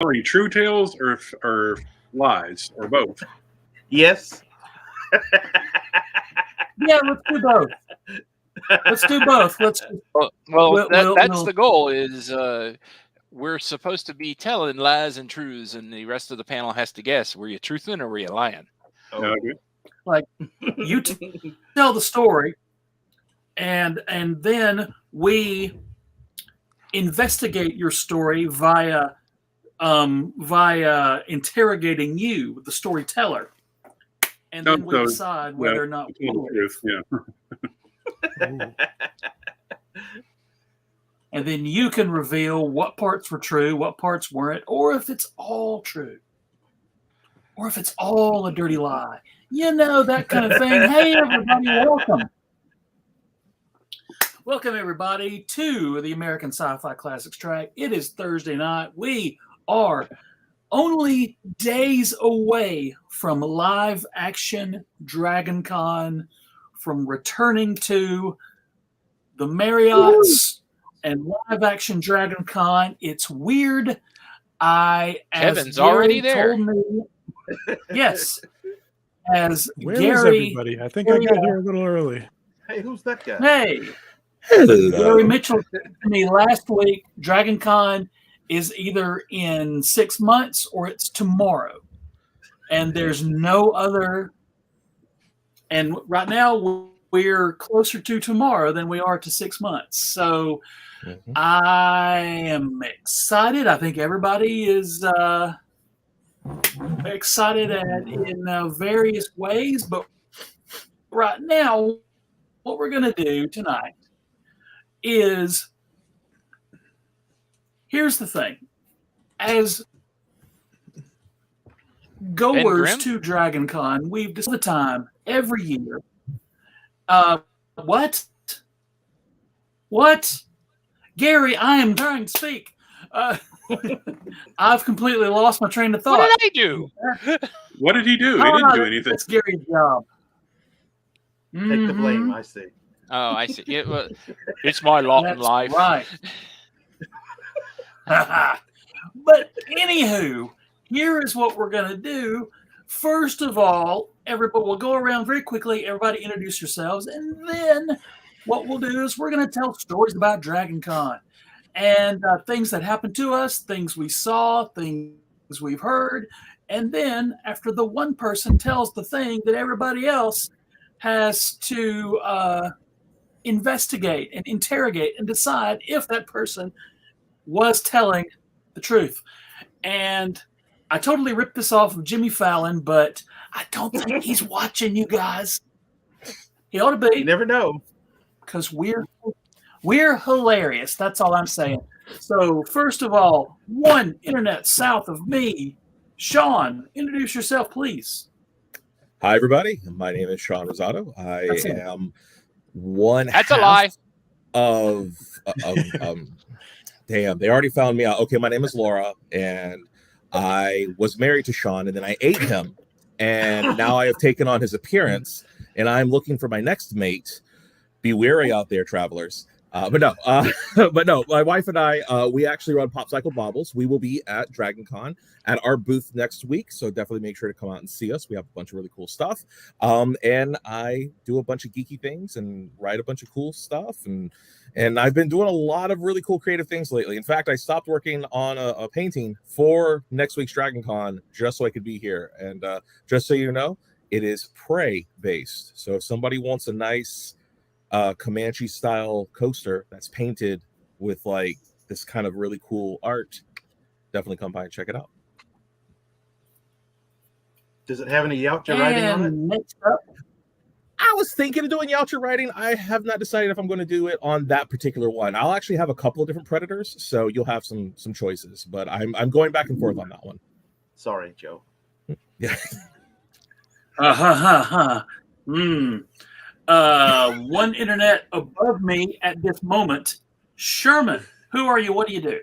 telling true tales or lies or both? Yes. Yeah, let's do both. Let's do both. Let's. That's the goal. Is we're supposed to be telling lies and truths, and the rest of the panel has to guess: were you truthing or were you lying? Okay. Like you tell the story, and then we investigate your story via interrogating you, the storyteller, and then we decide whether or not we truth. Yeah. And then you can reveal what parts were true, what parts weren't, or if it's all true, or if it's all a dirty lie. You know, that kind of thing. Hey, everybody, welcome. Welcome, everybody, to the American Sci-Fi Classics Track. It is Thursday night. We are only days away from live action Dragon Con, from returning to the Marriott's and live action Dragon Con. It's weird. Kevin's already there. Told me, yes. As Where Gary, is everybody? I think I got here a little early. Hey, who's that guy? Hey. Hello. Gary Mitchel said to me last week, Dragon Con is either in 6 months or it's tomorrow. And there's no other. And right now we're closer to tomorrow than we are to 6 months. So I am excited. I think everybody is excited in various ways. But right now, what we're going to do tonight is, here's the thing. As goers to Dragon Con, we've all the time, every year. What? Gary, I am trying to speak. I've completely lost my train of thought. What did I do? What did he do? He didn't do anything. That's Gary's job. Take the blame, I see. Oh, I see. It's my lot in life. Right. But anywho, here is what we're going to do. First of all, everybody will go around very quickly. Everybody introduce yourselves. And then what we'll do is we're going to tell stories about Dragon Con and things that happened to us, things we saw, things we've heard. And then after the one person tells the thing that everybody else has to investigate and interrogate and decide if that person was telling the truth. And I totally ripped this off of Jimmy Fallon, but I don't think he's watching, you guys. He ought to be. You never know. Because we're hilarious. That's all I'm saying. So first of all, one internet south of me, Sean, introduce yourself, please. Hi, everybody. My name is Sean Rosado. I am one That's half a lie. of damn, they already found me out. Okay, my name is Laura, and I was married to Sean, and then I ate him, and now I have taken on his appearance, and I'm looking for my next mate. Be wary out there, travelers. But no, my wife and I, we actually run Pop Cycle Baubles. We will be at Dragon Con at our booth next week, so definitely make sure to come out and see us. We have a bunch of really cool stuff. And I do a bunch of geeky things and write a bunch of cool stuff, and I've been doing a lot of really cool creative things lately. In fact, I stopped working on a painting for next week's Dragon Con just so I could be here. And just so you know, it is prey based. So if somebody wants a nice Comanche style coaster that's painted with like this kind of really cool art, definitely come by and check it out. Does it have any Yautja writing on it? Next up, I was thinking of doing Yautja writing. I have not decided if I'm going to do it on that particular one. I'll actually have a couple of different predators, so you'll have some choices, but I'm going back and forth on that one. Sorry, Joe. Yeah. One internet above me at this moment, Sherman. Who are you? What do you do?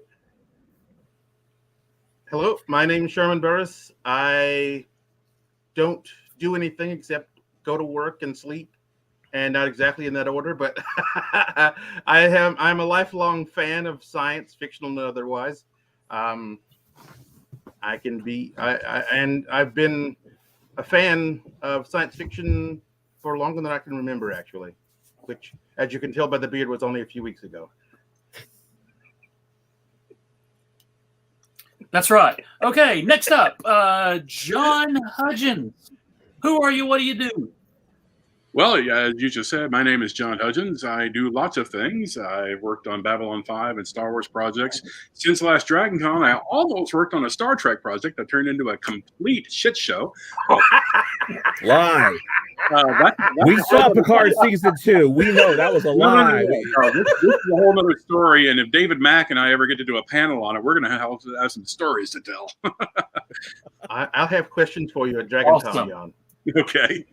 Hello, my name is Sherman Burris. I don't do anything except go to work and sleep, and not exactly in that order, but I'm a lifelong fan of science, fictional and otherwise. I can be. And I've been a fan of science fiction for longer than I can remember, actually. Which, as you can tell by the beard, was only a few weeks ago. That's right. Okay, next up, John Hudgens. Who are you? What do you do? Well, as you just said, my name is John Hudgens. I do lots of things. I worked on Babylon 5 and Star Wars projects. Since last Dragon Con, I almost worked on a Star Trek project that turned into a complete shit show. Lie. That We saw Picard season 2. We know that was a lie. No, this is a whole other story. And if David Mack and I ever get to do a panel on it, we're going to have some stories to tell. I'll have questions for you at Dragon Con, Awesome. Jan. Okay.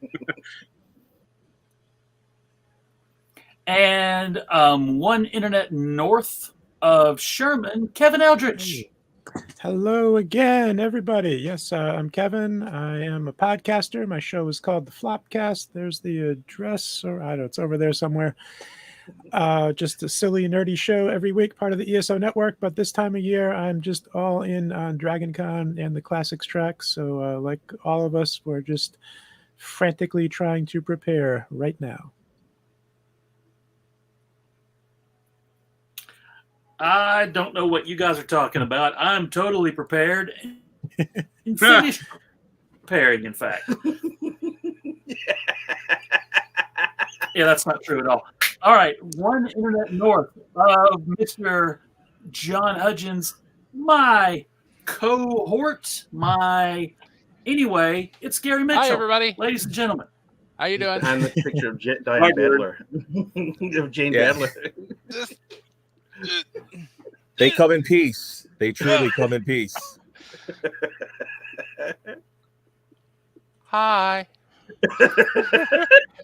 And one internet north of Sherman, Kevin Eldridge. Hello again, everybody. Yes, I'm Kevin. I am a podcaster. My show is called The Flopcast. There's the address, or I don't know, it's over there somewhere. Just a silly, nerdy show every week, part of the ESO network. But this time of year, I'm just all in on Dragon Con and the Classics Track. So like all of us, we're just frantically trying to prepare right now. I don't know what you guys are talking about. I'm totally prepared and finished preparing, in fact. Yeah, that's not true at all. All right, one internet north of Mr. John Hudgens, my cohort, anyway, it's Gary Mitchell. Hi, everybody. Ladies and gentlemen. How you doing? And the picture of Diane Badler. Of Jane Yeah. Badler. They come in peace. They truly come in peace. Hi.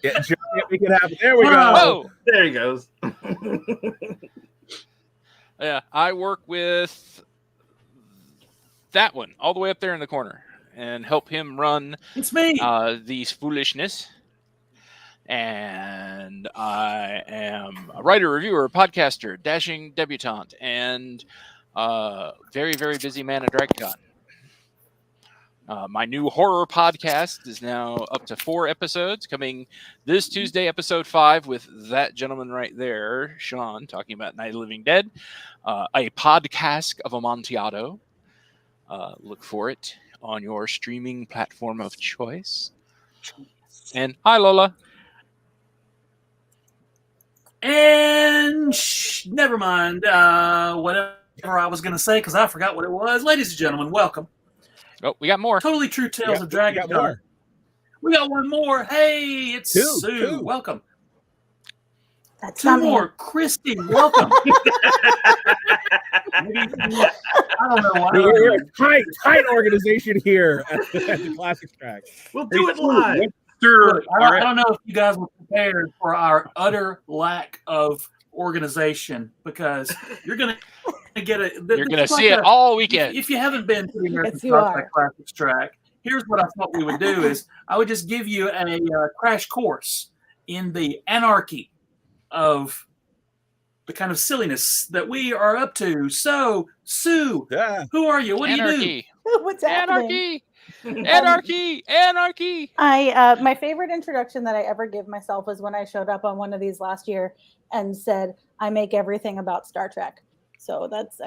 Yeah, Jerry, make it happen. There we go. Whoa. There he goes. Yeah, I work with that one all the way up there in the corner and help him run It's me. these foolishness. And I am a writer, reviewer, podcaster, dashing debutante, and very, very busy man at DragonCon. My new horror podcast is now up to 4 episodes, coming this Tuesday, episode 5, with that gentleman right there, Sean, talking about Night of the Living Dead, a podcast of Amontillado. Look for it on your streaming platform of choice. And hi, Lola. And never mind whatever I was going to say, because I forgot what it was. Ladies and gentlemen, welcome. Oh, we got more. Totally True Tales of Dragon got more. We got one more. Hey, it's Sue. Two. Welcome. That's Two not me. more. Christy, welcome. Maybe, I don't know why. We're a tight organization here at the Classics Track. We'll do it live. Sure. Look, I don't know if you guys were prepared for our utter lack of organization, because you're going to get a. You're going to see it all weekend. If you haven't been to the American Yes, you Sci-Fi are. Classics Track, here's what I thought we would do: is I would just give you a crash course in the anarchy of the kind of silliness that we are up to. So, Sue, Yeah. who are you? What do you do? Anarchy. What's happening? Anarchy. Anarchy. Anarchy. My favorite introduction that I ever give myself was when I showed up on one of these last year and said, I make everything about Star Trek. So that's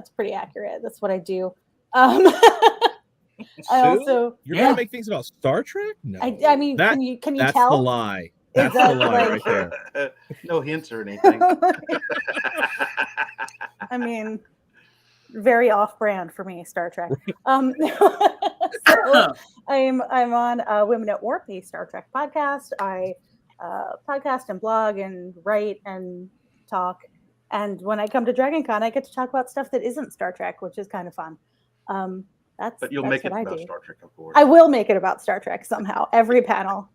pretty accurate. That's what I do. I also, You're Yeah. gonna make things about Star Trek? No. I mean, That- can you that's tell? the lie. That's the Exactly. lie right there. No hints or anything. I mean, very off-brand for me, Star Trek. So I'm on Women at Warp, the Star Trek podcast. I podcast and blog and write and talk. And when I come to DragonCon, I get to talk about stuff that isn't Star Trek, which is kind of fun. But you'll that's make it what I about do. Star Trek, of course. I will make it about Star Trek somehow. Every panel.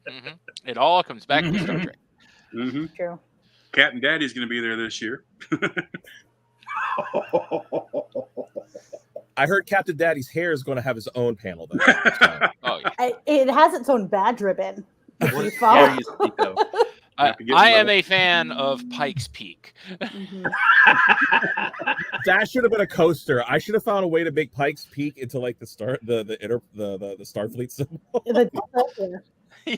Mhm. It all comes back to Star Trek. Mm-hmm. True. Cat and Daddy's going to be there this year. I heard Captain Daddy's hair is going to have his own panel though. So, Oh, yeah. It has its own badge ribbon. If you There follow. you go. I am a fan of Pikes Peak. Mhm. That should have been a coaster. I should have found a way to make Pikes Peak into like the Starfleet symbol.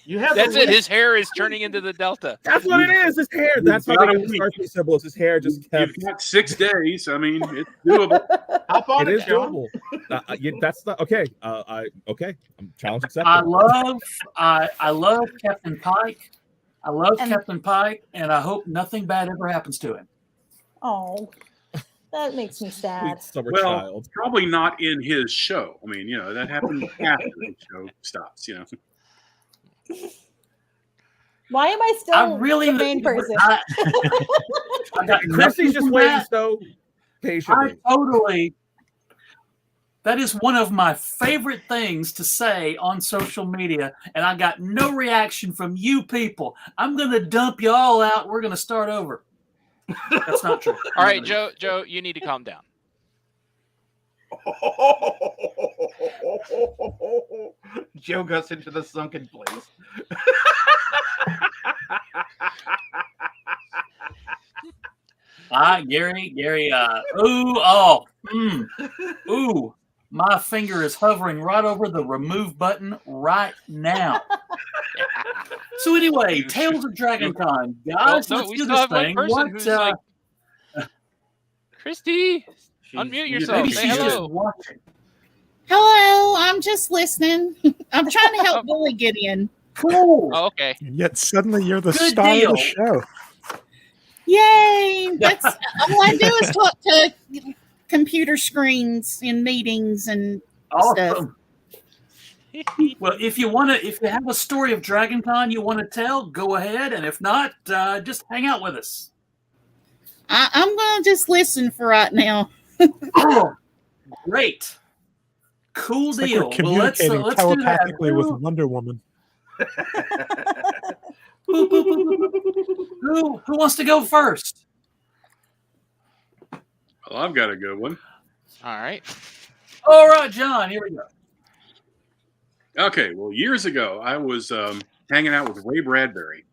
You have That's the it. list. His hair is turning into the Delta. That's what it is. His hair. That's how they got the Starfleet symbol. Is his hair just kept. You've got 6 days. I mean, it's doable. Hop on It it, is Sean. doable. That's not okay. Okay. I'm challenge accepted. I love Captain Pike. I love And- Captain Pike, and I hope nothing bad ever happens to him. Oh, that makes me sad. Sweet summer Well, child. probably not in his show. I mean, that happens after the show stops. Why am I still I really the main person? I got Chrissy's just nothing waiting from so that. patiently. I totally. That is one of my favorite things to say on social media, and I got no reaction from you people. I'm going to dump you all out. We're going to start over. That's not true. All right, Joe, you need to calm down. Joe goes into the sunken place. Gary, ooh, my finger is hovering right over the remove button right now. So anyway, Tales of Dragon Con, guys, No, let's we do still this have one thing. person who's like, Christy, unmute yourself. maybe Say she's just hello. watching. Hello, I'm just listening. I'm trying to help Billy get in. Cool. Oh, okay. And yet suddenly you're the Good star deal. of the show. Yay! That's all I do is talk to computer screens in meetings and Awesome. Well, if you have a story of Dragon Con you want to tell, go ahead, and if not, just hang out with us. I'm gonna just listen for right now. Oh, great. Cool It's like deal. we're communicating let's do that. telepathically with Wonder Woman. Who wants to go first? Well, I've got a good one. All right. All right, John, here we go. Okay, well, years ago, I was hanging out with Ray Bradbury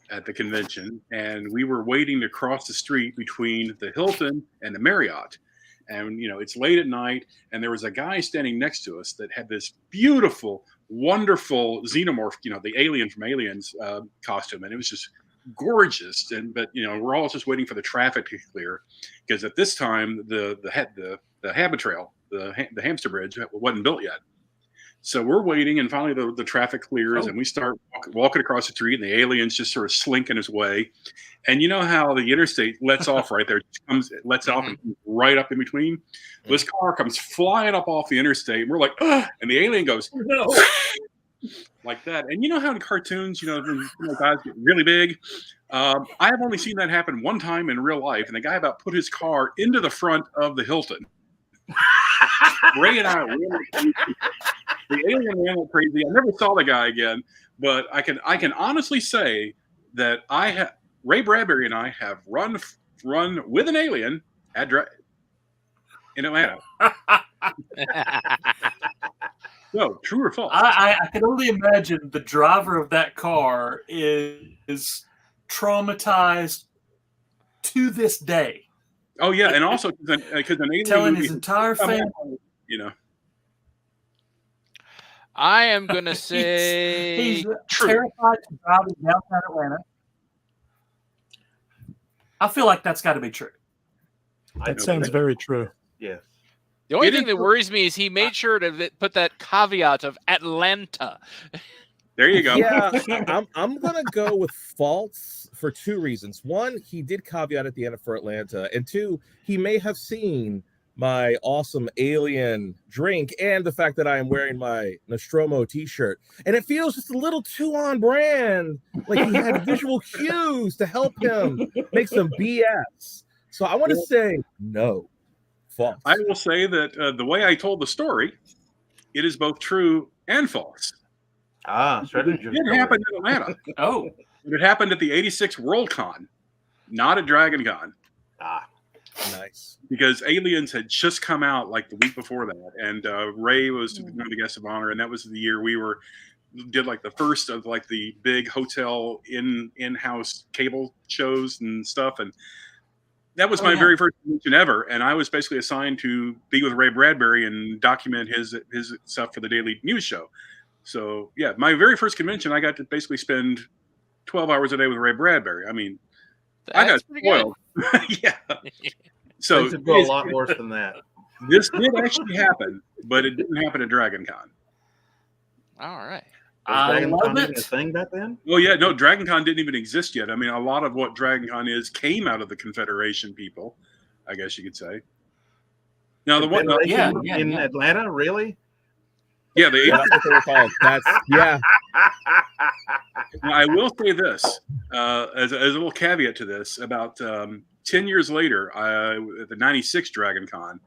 at the convention, and we were waiting to cross the street between the Hilton and the Marriott. And, it's late at night, and there was a guy standing next to us that had this beautiful, wonderful xenomorph, the alien from Aliens costume, and it was just gorgeous. But we're all just waiting for the traffic to clear, because at this time the Habit Trail, the hamster bridge, wasn't built yet. So we're waiting, and finally the traffic clears, and we start walking across the street, and the alien's just sort of slinking his way. And you know how the interstate lets off right there, lets off and comes right up in between. This car comes flying up off the interstate, and we're like, ugh, and the alien goes like that. And you know how in cartoons, when guys get really big. I have only seen that happen one time in real life, and the guy about put his car into the front of the Hilton. Ray and I the alien ran like crazy. I never saw the guy again, but I can honestly say that Ray Bradbury and I have run with an alien in Atlanta. No, true or false? I can only imagine the driver of that car is traumatized to this day. Oh yeah, and also because an alien Telling movie his entire family. I am going to say he's true. terrified to drive in downtown Atlanta. I feel like that's got to be true. That sounds very true. Yes. The only thing that worries me is he made sure to put that caveat of Atlanta. There you go. Yeah, I'm gonna go with false for two reasons. One, he did caveat at the end for Atlanta, and two, he may have seen my awesome alien drink and the fact that I am wearing my Nostromo t-shirt, and it feels just a little too on brand. Like he had visual cues to help him make some BS. So I want to say no, false. I will say that the way I told the story, it is both true and false. It did happen in Atlanta. Oh, it happened at the '86 Worldcon, not at Dragon Con. Nice. Because Aliens had just come out like the week before that, and Ray was one of the guests of honor, and that was the year we were did like the first of like the big hotel in-house cable shows and stuff, and that was my very first convention ever. And I was basically assigned to be with Ray Bradbury and document his stuff for the daily news show. So yeah, my very first convention, I got to basically spend 12 hours a day with Ray Bradbury. I mean, I got spoiled. Yeah. So Things would go a lot worse than that. This did actually happen, but it didn't happen at Dragon Con. All right. Was Dragon love Con it. even a thing back then? Oh yeah, no, Dragon Con didn't even exist yet. I mean, a lot of what Dragon Con is came out of the Confederation people, I guess you could say. Now the one, in Atlanta, really? yeah, That's what they were called. That's yeah. Now, I will say this as a little caveat to this. About 10 years later, at the '96 Dragon Con,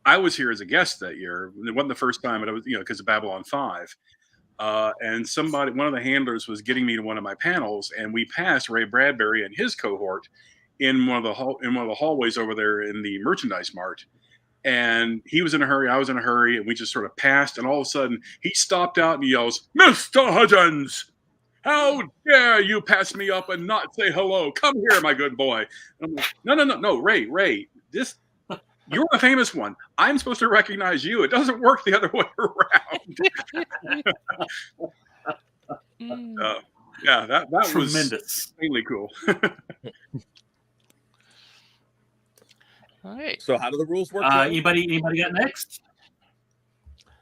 I was here as a guest that year. It wasn't the first time, but I was, because of Babylon 5. And one of the handlers was getting me to one of my panels, and we passed Ray Bradbury and his cohort in one of the hallways over there in the merchandise mart. And he was in a hurry, I was in a hurry, and we just sort of passed. And all of a sudden, he stopped out and he yells, "Mr. Hudgens, how dare you pass me up and not say hello? Come here, my good boy." And I'm like, no, Ray, you're a famous one. I'm supposed to recognize you. It doesn't work the other way around. Yeah, that was Tremendous. extremely cool. All right. So how do the rules work? Anybody got next?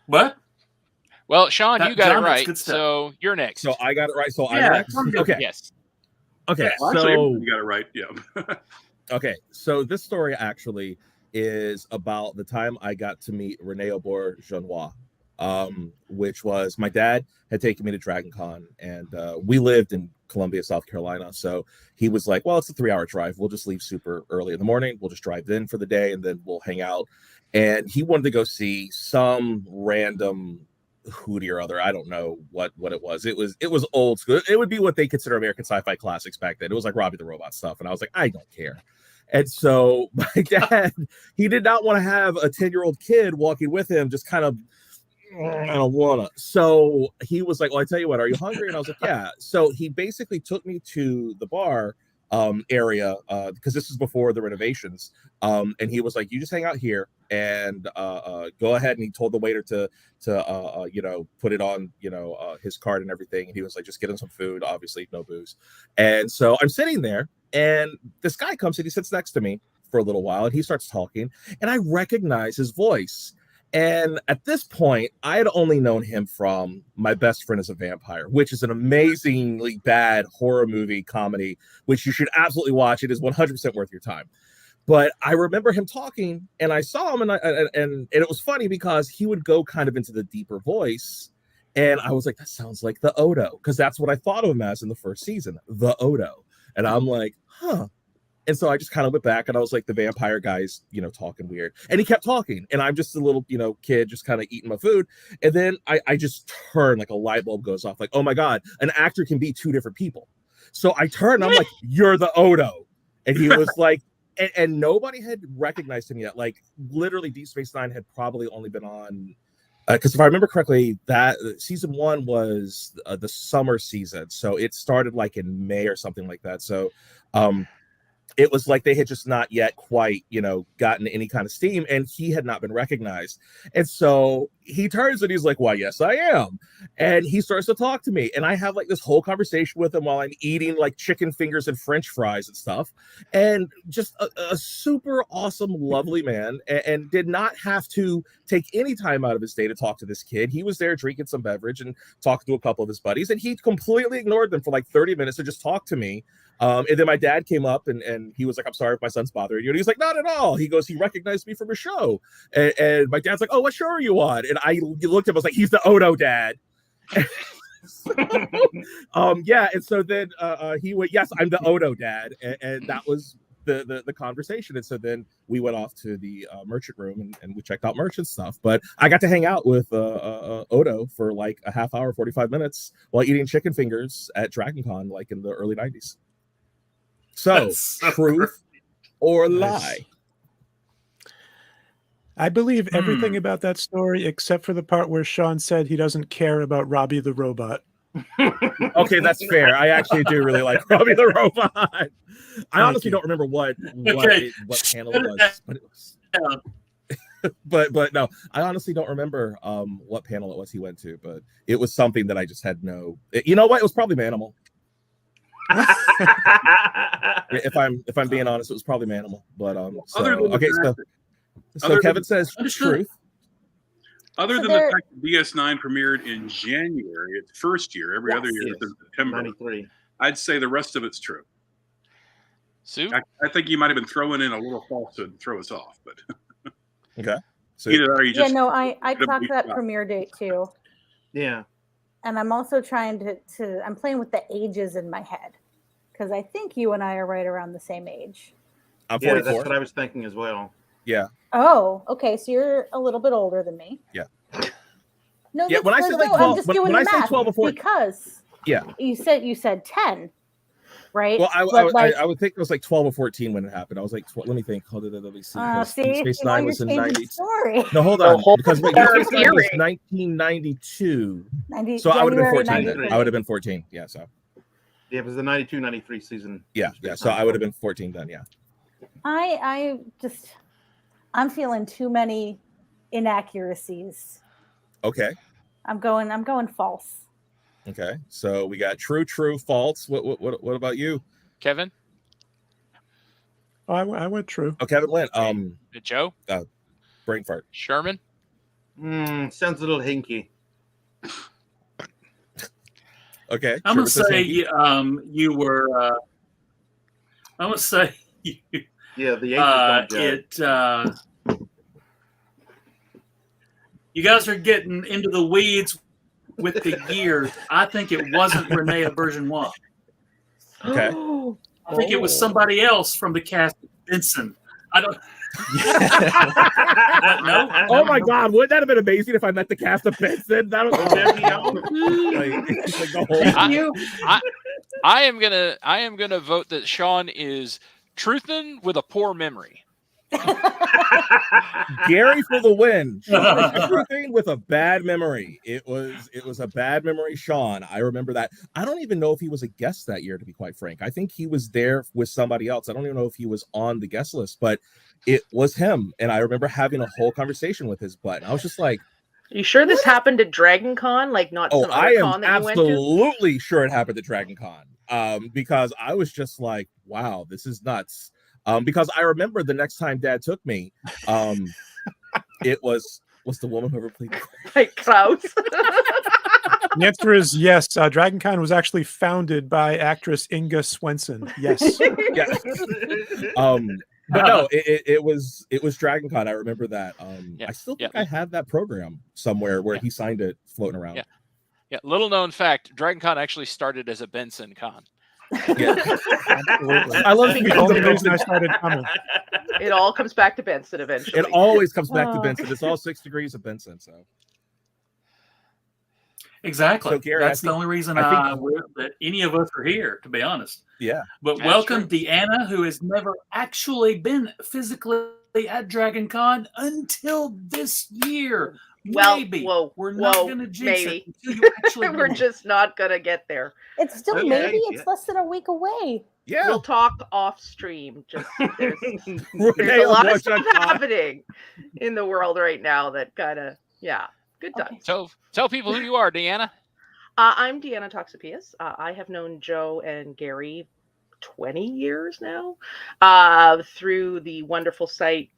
What? Well, Sean, you got John, it that's right. good stuff. So you're next. So I got it right. So Yeah, I'm next. I'm good. Okay. Yes. Okay. Well, actually, So you got it right. Yeah. okay. So this story actually is about the time I got to meet Rene Aubour-Genois, which was my dad had taken me to Dragon Con, and we lived in Columbia, South Carolina. So he was like, well, it's a 3-hour drive. We'll just leave super early in the morning. We'll just drive in for the day, and then we'll hang out. And he wanted to go see some random hootie or other. I don't know what it was. It was old school. It would be what they consider American sci-fi classics back then. It was like Robbie the Robot stuff. And I was like, I don't care. And so my dad, he did not want to have a 10-year-old kid walking with him, just kind of, I don't wanna. So he was like, well, I tell you what, are you hungry? And I was like, yeah. So he basically took me to the bar area because this is before the renovations. And he was like, you just hang out here and go ahead. And he told the waiter to put it on, his card and everything. And he was like, just get him some food, obviously no booze. And so I'm sitting there, and this guy comes and he sits next to me for a little while, and he starts talking, and I recognize his voice. And at this point, I had only known him from My Best Friend is a Vampire, which is an amazingly bad horror movie comedy, which you should absolutely watch. It is 100% worth your time. But I remember him talking, and I saw him, and it was funny because he would go kind of into the deeper voice. And I was like, that sounds like the Odo, because that's what I thought of him as in the first season, the Odo. And I'm like, huh. And so I just kind of went back, and I was like, the vampire guy's, talking weird. And he kept talking, and I'm just a little, kid just kind of eating my food. And then I just turn, like a light bulb goes off, like, oh my God, an actor can be two different people. So I turned, and I'm like, you're the Odo. And he was like, and nobody had recognized him yet. Like literally Deep Space Nine had probably only been on, because if I remember correctly, that season 1 was the summer season. So it started like in May or something like that. So, it was like they had just not yet quite, gotten any kind of steam, and he had not been recognized. And so he turns and he's like, why, yes, I am. And he starts to talk to me. And I have like this whole conversation with him while I'm eating like chicken fingers and French fries and stuff. And just a super awesome, lovely man, and did not have to take any time out of his day to talk to this kid. He was there drinking some beverage and talking to a couple of his buddies, and he completely ignored them for like 30 minutes to just talk to me. And then my dad came up and he was like, I'm sorry if my son's bothering you. And he's like, not at all. He goes, he recognized me from a show. And my dad's like, oh, what show are you on? And I looked at him, I was like, he's the Odo dad. Yeah. And so then he went, yes, I'm the Odo dad. And that was the conversation. And so then we went off to the merchant room and we checked out merchant stuff. But I got to hang out with Odo for like a half hour, 45 minutes while eating chicken fingers at Dragon Con, like in the early 90s. So, truth or lie? I believe everything about that story except for the part where Sean said he doesn't care about Robbie the robot. Okay, that's fair. I actually do really like Robbie the Robot. I honestly don't remember what panel it was, but it was. But no, I honestly don't remember what panel it was he went to, but it was something that I just had no. You know what? It was probably Manimal. If I'm being honest, it was probably Manimal. But so Kevin says truth. Other than the fact that DS9 premiered in January, its first year, every other year it's September. 93. I'd say the rest of it's true. Sue? I think you might have been throwing in a little falsehood to throw us off, but okay. So either are you just I clocked that premiere date too. Yeah. And I'm also trying to I'm playing with the ages in my head because I think you and I are right around the same age. I'm 44. Yeah, that's what I was thinking as well. Yeah. Oh, okay. So you're a little bit older than me. Yeah. No, yeah. When I said like 12, I'm just doing when the I math say 12 before, because you said 10, right? Well, I would think it was like 12 or 14 when it happened. I was like, let me think. Hold on, let me see. Space Nine was in 90. No, hold on, because Space Nine was 1992. So I would have been 14. Then. I would have been 14. Yeah. So. Yeah, it was the 92-93 season. Yeah. So I would have been 14 then. Yeah. I'm feeling too many inaccuracies. Okay. I'm going false. Okay. So we got true, false. What about you, Kevin? Oh, I went true. Oh, Kevin went. Joe? Brain fart. Sherman? Sounds a little hinky. Okay. I'm gonna say you were. I'm gonna say you. Yeah, the you guys are getting into the weeds with the years. I think it wasn't Renee of version 1. Okay. I think it was somebody else from the cast. Benson. I don't. No. Oh my God! Wouldn't that have been amazing if I met the cast of Benson? That was I am gonna vote that Sean is truthin' with a poor memory. Gary for the win. Everything with a bad memory. It was a bad memory, Sean. I remember that. I don't even know if he was a guest that year, to be quite frank. I think he was there with somebody else. I don't even know if he was on the guest list, but it was him. And I remember having a whole conversation with his butt. And I was just like, you sure this happened at Dragon Con? Like not some other con that you went to? Absolutely sure it happened at Dragon Con. Because I was just like, wow, this is nuts. Because I remember the next time Dad took me, it was the woman who ever played like Klaus. The answer is yes. Dragon Con was actually founded by actress Inga Swenson. Yes. Yes. But no, it was Dragon Con. I remember that. I still think I have that program somewhere where he signed it floating around. Yeah. Little known fact: Dragon Con actually started as a Benson Con. Yeah. I love the only reason I started coming. It all comes back to Benson eventually. It always comes back to Benson. It's all 6 degrees of Benson. So exactly. So, Gary, that's the only reason that any of us are here, to be honest. Yeah. But that's welcome Deanna, who has never actually been physically at Dragon Con until this year. Well, maybe we're not going to jinx maybe. it until you actually we're just not going to get there. It's still maybe. It's less than a week away. Yeah, we'll talk off stream. Just there's a lot of stuff happening in the world right now that kind of good times. So tell people who you are, Deanna. I'm Deanna Toxopius. I have known Joe and Gary 20 years now through the wonderful site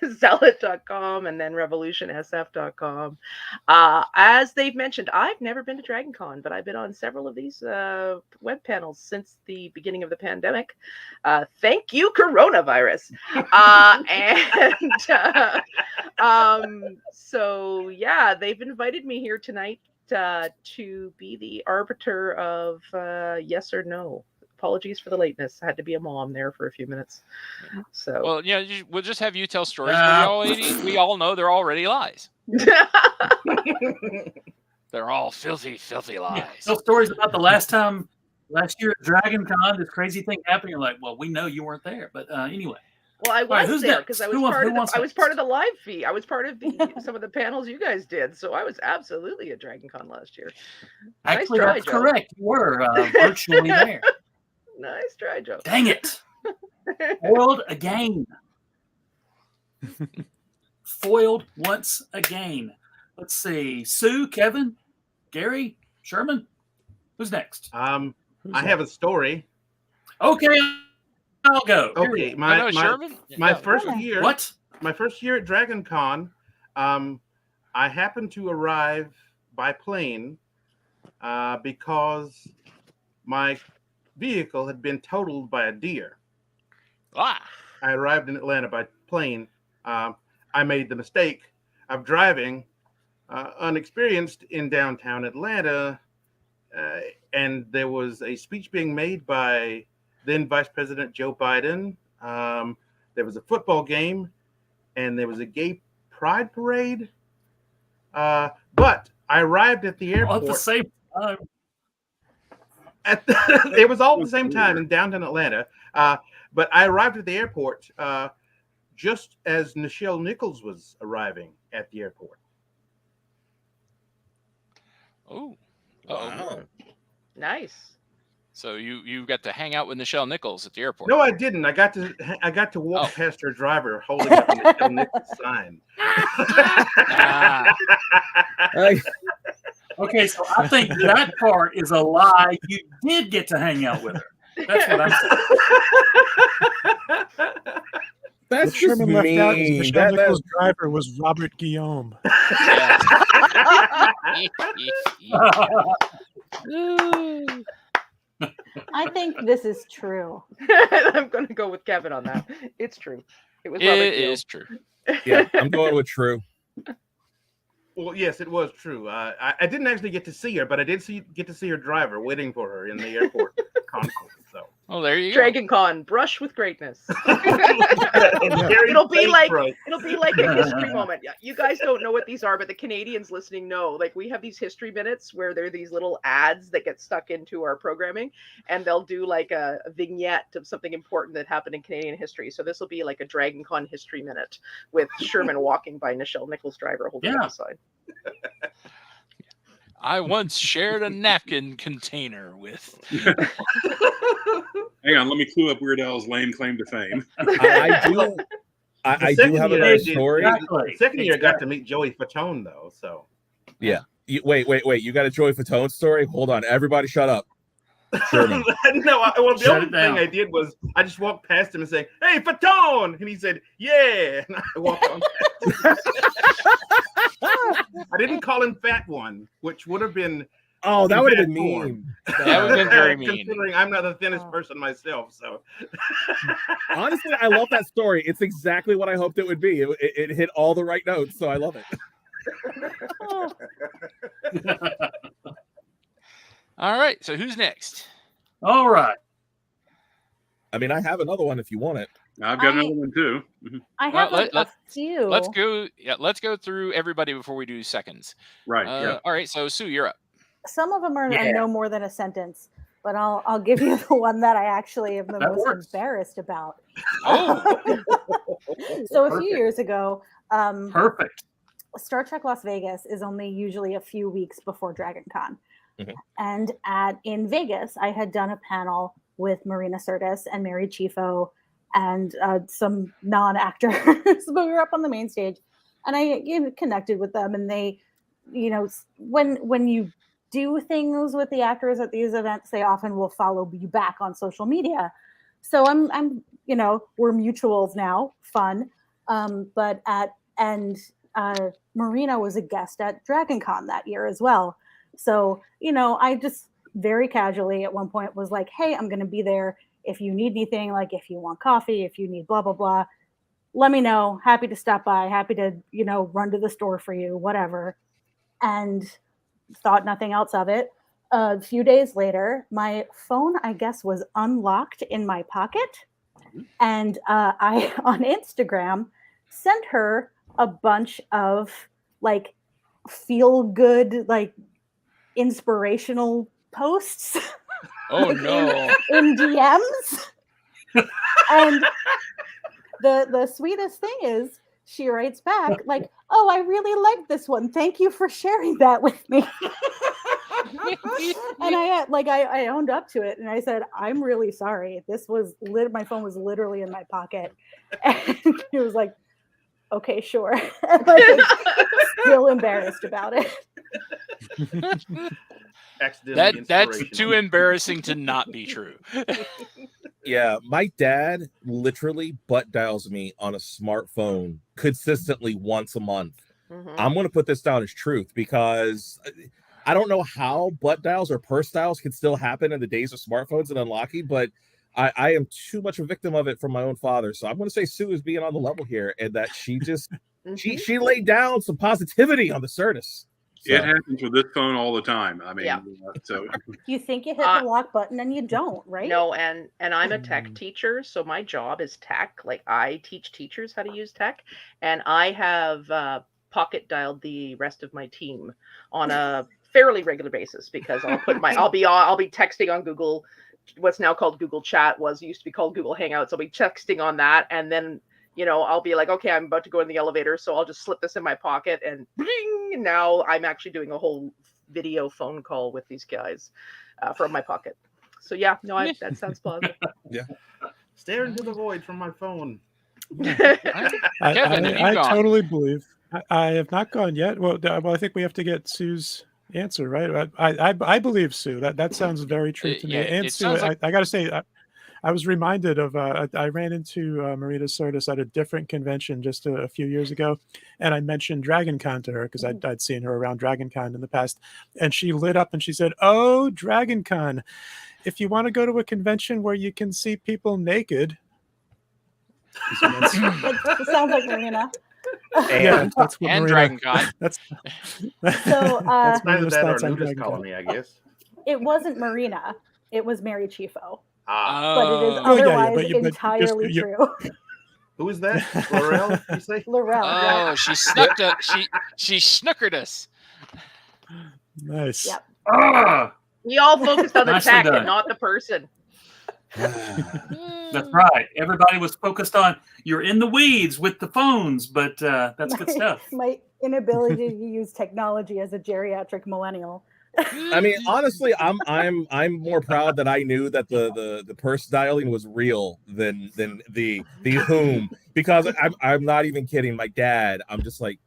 zealot.com and then revolutionsf.com. As they've mentioned, I've never been to Dragon Con, but I've been on several of these web panels since the beginning of the pandemic. Thank you, coronavirus. So yeah, they've invited me here tonight to be the arbiter of yes or no. Apologies for the lateness. I had to be a mom there for a few minutes. So well, we'll just have you tell stories. We all know they're already lies. They're all filthy lies. Yeah, tell stories about the last year at Dragon Con, this crazy thing happened. You're like, well, we know you weren't there, but anyway. Well, I right, was who's there next? because I was Who wants- part who of the, wants I was next? part of the live feed. I was part of some of the panels you guys did. So I was absolutely at Dragon Con last year. Actually, try, that's Joe. correct. You were virtually there. Nice try, Joe. Dang it. Foiled again. Foiled once again. Let's see. Sue, Kevin, Gary, Sherman. Who's next? I have a story. Okay, I'll go. Okay, Sherman? my Yeah. first year. What? My first year at Dragon Con, I happened to arrive by plane because my vehicle had been totaled by a deer. Ah. I arrived in Atlanta by plane. I made the mistake of driving unexperienced in downtown Atlanta, and there was a speech being made by then Vice President Joe Biden. There was a football game, and there was a gay pride parade. But I arrived at the airport. At the same time. It was all at the same time in downtown Atlanta. But I arrived at the airport just as Nichelle Nichols was arriving at the airport. Oh. Wow. Nice. So you got to hang out with Nichelle Nichols at the airport. No, I didn't. I got to walk past her driver holding up a Nichelle Nichols sign. Okay, so I think that part is a lie. You did get to hang out with her. That's what I'm saying. That's What Sherman just left out is mean. Michelle Nichols' driver was Robert Guillaume. I think this is true. I'm going to go with Kevin on that. It's true. It was. Robert It Gill. is true. Yeah, I'm going with true. Well, yes, it was true. I didn't actually get to see her, but I did get to see her driver waiting for her in the airport concourse. So, Oh, there you go. Dragon Con, brush with greatness. It'll be like a history moment. Yeah, you guys don't know what these are, but the Canadians listening know. Like, we have these history minutes where there are these little ads that get stuck into our programming, and they'll do like a vignette of something important that happened in Canadian history. So this will be like a Dragon Con history minute with Sherman walking by Nichelle Nichols' driver holding up a sign. I once shared a napkin container with. Hang on, let me clue up Weird Al's lame claim to fame. I do have another story. The second year, I got to meet Joey Fatone, though. So, yeah. Wait. You got a Joey Fatone story? Hold on. Everybody shut up. Sherman. No, the only thing I did was I just walked past him and said, "Hey, Fatone!" And he said, "Yeah." And I walked on past him. I didn't call him Fat One, which would have been that would have been mean. That would have been very mean. Considering I'm not the thinnest person myself, so Honestly, I love that story. It's exactly what I hoped it would be. It hit all the right notes, so I love it. All right. So who's next? All right. I mean, I have another one if you want it. I've got another one too. I have a few. Let's go. Yeah, let's go through everybody before we do seconds. Right. Yeah. All right. So Sue, you're up. Some of them are no more than a sentence, but I'll give you the one that I actually am the most embarrassed about. Oh. So a few years ago, Perfect. Star Trek Las Vegas is only usually a few weeks before Dragon Con. And in Vegas, I had done a panel with Marina Sirtis and Mary Chieffo and some non-actors, but we were up on the main stage, and I connected with them. And they, when you do things with the actors at these events, they often will follow you back on social media. So I'm we're mutuals now, fun. But Marina was a guest at Dragon Con that year as well. So, I just very casually at one point was like, hey, I'm going to be there. If you need anything, like if you want coffee, if you need blah, blah, blah, let me know. Happy to stop by. Happy to, run to the store for you, whatever. And thought nothing else of it. A few days later, my phone, I guess, was unlocked in my pocket. And I, on Instagram, sent her a bunch of feel good, inspirational posts. Oh no. in DMs. And the sweetest thing is she writes back like, "Oh, I really like this one. Thank you for sharing that with me." And I owned up to it and I said, "I'm really sorry. This was my phone was literally in my pocket." And he was like, "Okay, sure." And like, still embarrassed about it. That's too embarrassing to not be true. Yeah, my dad literally butt dials me on a smartphone consistently once a month. I'm going to put this down as truth because I don't know how butt dials or purse dials can still happen in the days of smartphones and unlocking, but I am too much a victim of it from my own father. So I'm going to say Sue is being on the level here, and that she just she laid down some positivity on the Certus. So. It happens with this phone all the time. I mean, Yeah. So You think you hit the lock button and you don't, right? No, and I'm a tech teacher, so my job is tech. Like I teach teachers how to use tech, and I have pocket dialed the rest of my team on a fairly regular basis because I'll be texting on Google, what's now called Google Chat, used to be called Google Hangouts. I'll be texting on that, and then I'll be like, okay, I'm about to go in the elevator, so I'll just slip this in my pocket, and bling, now I'm actually doing a whole video phone call with these guys from my pocket. So yeah, no, that sounds positive. Yeah. Stare into the void from my phone. Kevin, have you I gone? totally believe. I have not gone yet. Well, I think we have to get Sue's answer, right? I believe Sue. That sounds very true to me. Yeah, And it Sue, sounds like- I got to say, I was reminded of I ran into Marita Sirtis at a different convention just a few years ago, and I mentioned Dragon Con to her because I'd seen her around Dragon Con in the past, and she lit up and she said, "Oh, Dragon Con, if you want to go to a convention where you can see people naked." It sounds like Marina. Yeah, that's what And Marina, Dragon Con. That's So that's Neither Marina's that or thoughts on nudist Dragon Con. colony, I guess. It wasn't Marina. It was Mary Chifo. Oh, But it is Oh, yeah, otherwise but just- entirely you- true. Who is that? Laurel, you say? Laurel. Oh, she snuck up. She snookered us. Nice. Yep. We all focused on the Nicely tech done. and not the person. That's right. Everybody was focused on you're in the weeds with the phones, but that's good stuff. My inability to use technology as a geriatric millennial. I mean, honestly, I'm more proud that I knew that the purse dialing was real than the whom, because I'm not even kidding. My dad, I'm just like,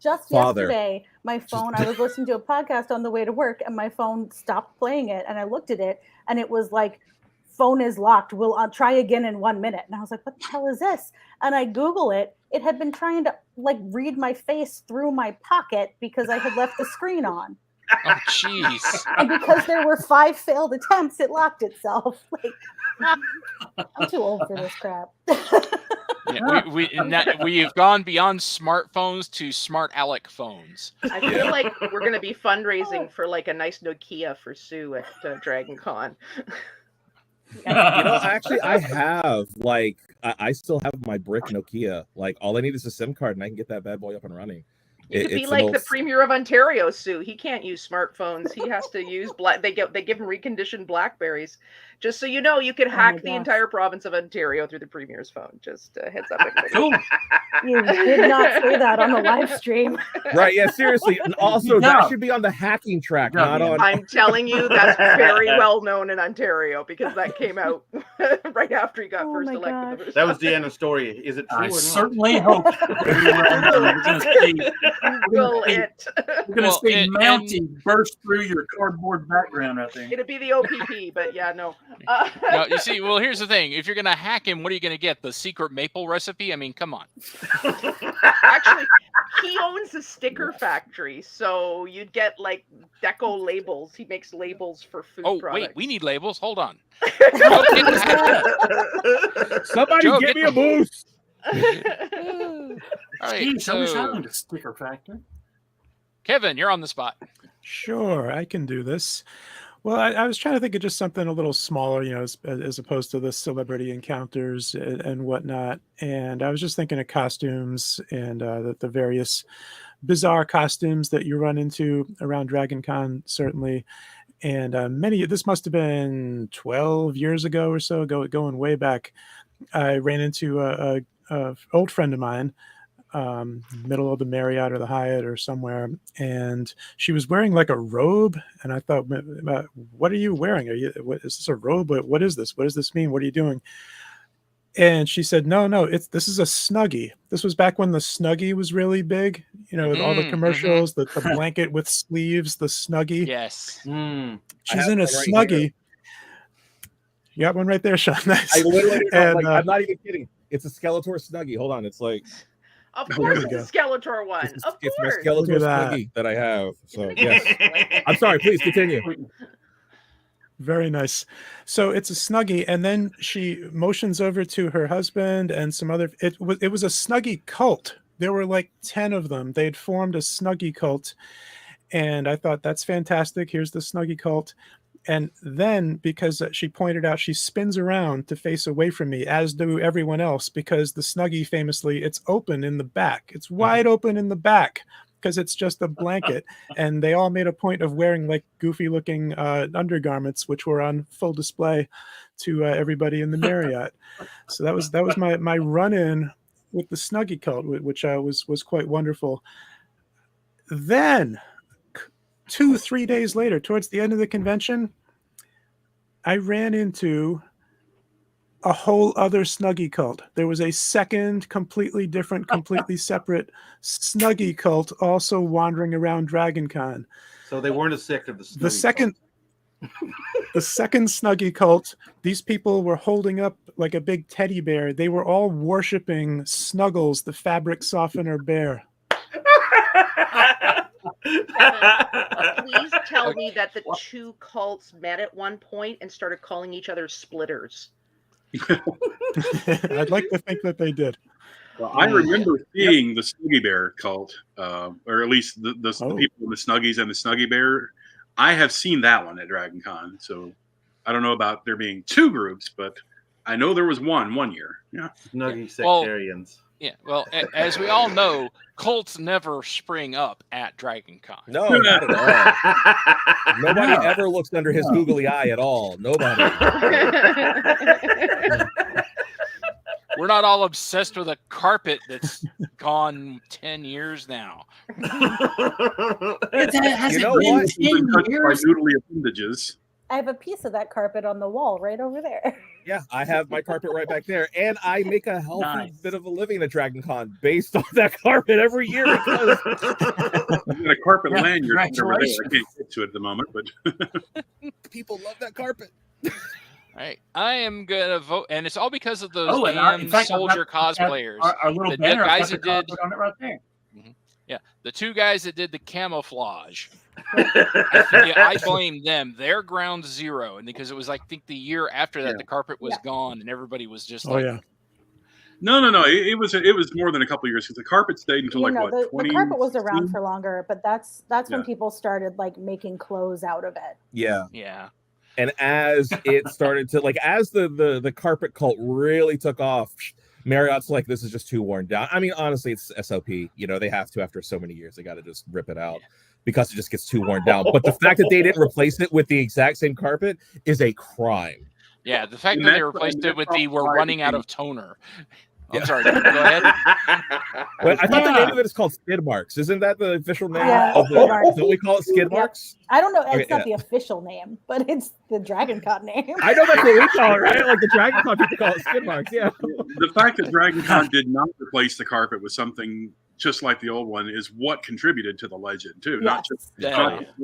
Just Father. yesterday, my phone, I was listening to a podcast on the way to work and my phone stopped playing it. And I looked at it and it was like, phone is locked. I'll try again in 1 minute. And I was like, what the hell is this? And I Google it. It had been trying to like read my face through my pocket because I had left the screen on. Oh, jeez. And because there were 5 failed attempts, it locked itself. Like, I'm too old for this crap. Yeah, we have gone beyond smartphones to smart Alec phones. I feel like we're going to be fundraising for like a nice Nokia for Sue at Dragon Con. actually, I have I still have my brick Nokia. Like, all I need is a SIM card, and I can get that bad boy up and running. You could be It's like the Premier of Ontario, Sue. He can't use smartphones. He has to use they give him reconditioned Blackberries. Just so you know, you could hack the entire province of Ontario through the Premier's phone. Just a heads up, everybody. Cool. You did not say that on the live stream. Right? Yeah, seriously. And also, that should be on the hacking track, not on. I'm telling you, that's very well known in Ontario because that came out right after he got first elected. That was Deanna's story. Is it true I or not? certainly hope we're going to see. We're going to see Mountie burst through your cardboard background, I think. It'd be the OPP, but yeah, no. No, you see, well, here's the thing. If you're going to hack him, what are you going to get? The secret maple recipe? I mean, come on. Actually, he owns a sticker factory, so you'd get like deco labels. He makes labels for food products. Wait, we need labels. Hold on. Somebody Joe, give get me a boost. All right, Jeez, I wish I so owned a sticker factory. Kevin, you're on the spot. Sure, I can do this. Well, I was trying to think of just something a little smaller, as opposed to the celebrity encounters and whatnot. And I was just thinking of costumes and the various bizarre costumes that you run into around Dragon Con, certainly. And this must have been 12 years ago or so, going way back. I ran into old friend of mine, middle of the Marriott or the Hyatt or somewhere, and she was wearing like a robe, and I thought, what are you wearing? Is this a robe? What is this? What does this mean? What are you doing? And she said, no, this is a Snuggie. This was back when the Snuggie was really big, with all the commercials, the blanket with sleeves, the Snuggie. Yes. She's in a Snuggie. Here. You got one right there, Sean. Nice. I literally, I'm not even kidding. It's a Skeletor Snuggie. Hold on. It's like, of course it's a Skeletor one. It's of my course. Skeletor Snuggie that I have. So, yes. I'm sorry. Please continue. Very nice. So it's a Snuggie, and then she motions over to her husband and some other. It was a Snuggie cult. There were like 10 of them. They'd formed a Snuggie cult, and I thought, that's fantastic. Here's the Snuggie cult. And then, because she pointed out, she spins around to face away from me, as do everyone else, because the Snuggie, famously, it's open in the back. It's wide open in the back, because it's just a blanket. And they all made a point of wearing like goofy looking undergarments, which were on full display to everybody in the Marriott. So that was my run-in with the Snuggie cult, which was quite wonderful. Then 2-3 days later, towards the end of the convention, I ran into a whole other Snuggie cult. There was a second, completely different, completely separate Snuggie cult also wandering around DragonCon. So they weren't a sect of the Snuggie The second Snuggie cult, these people were holding up like a big teddy bear. They were all worshiping Snuggles, the fabric softener bear. Please tell me that the two cults met at one point and started calling each other splitters. I'd like to think that they did. Well, I remember seeing the Snuggie Bear cult, or at least the people in the Snuggies and the Snuggie Bear. I have seen that one at DragonCon, so I don't know about there being two groups, but I know there was one year. Yeah, Snuggie sectarians. Well, as we all know, cults never spring up at DragonCon. No, not at all. Nobody ever looks under his googly eye at all. Nobody. We're not all obsessed with a carpet that's gone 10 years now. Has You know it been what? 10 by years? noodly appendages. I have a piece of that carpet on the wall right over there. Yeah, I have my carpet right back there, and I make a healthy bit of a living at DragonCon based on that carpet every year. Because You got a carpet lanyard over there. I can't get to it at the moment, but people love that carpet. All right, I am gonna vote, and it's all because of those and damn soldier cosplayers. Our little The banner guys got that did- on it right there. Yeah, the two guys that did the camouflage. I blame them. They're ground zero, and because it was, I think, the year after that, the carpet was gone, and everybody was just no. It was more than a couple of years because the carpet stayed until the carpet was around for longer, but that's when people started like making clothes out of it. Yeah. And as it started to as the carpet cult really took off, Marriott's like, this is just too worn down. I mean, honestly, it's SOP. They have to, after so many years, they got to just rip it out because it just gets too worn down. But the fact that they didn't replace it with the exact same carpet is a crime. Yeah, the fact that they replaced it with the "we're running out of toner." I'm sorry. Go ahead. Well, I thought the name of it is called skid marks. Isn't that the official name? Skid marks. Don't we call it skid marks? I don't know. It's not the official name, but it's the DragonCon name. I know that's what we call it, right? Like the DragonCon people call it skid marks. Yeah. The fact that DragonCon did not replace the carpet with something just like the old one is what contributed to the legend too, not just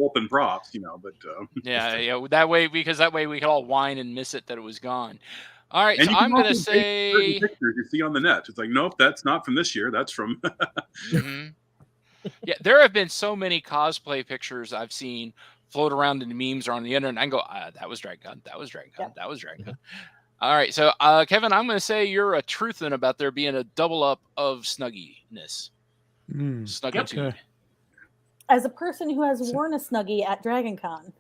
open props, but that way we could all whine and miss it that it was gone. All right, so I'm going to say pictures you see on the net. It's like, nope, that's not from this year. That's from. Yeah, there have been so many cosplay pictures I've seen float around in the memes or on the internet. And I go, that was DragonCon. That was DragonCon. Yep. That was DragonCon. All right, so Kevin, I'm going to say you're a truthin' about there being a double up of snugginess. Snuggitude. Okay. As a person who has worn a Snuggie at DragonCon.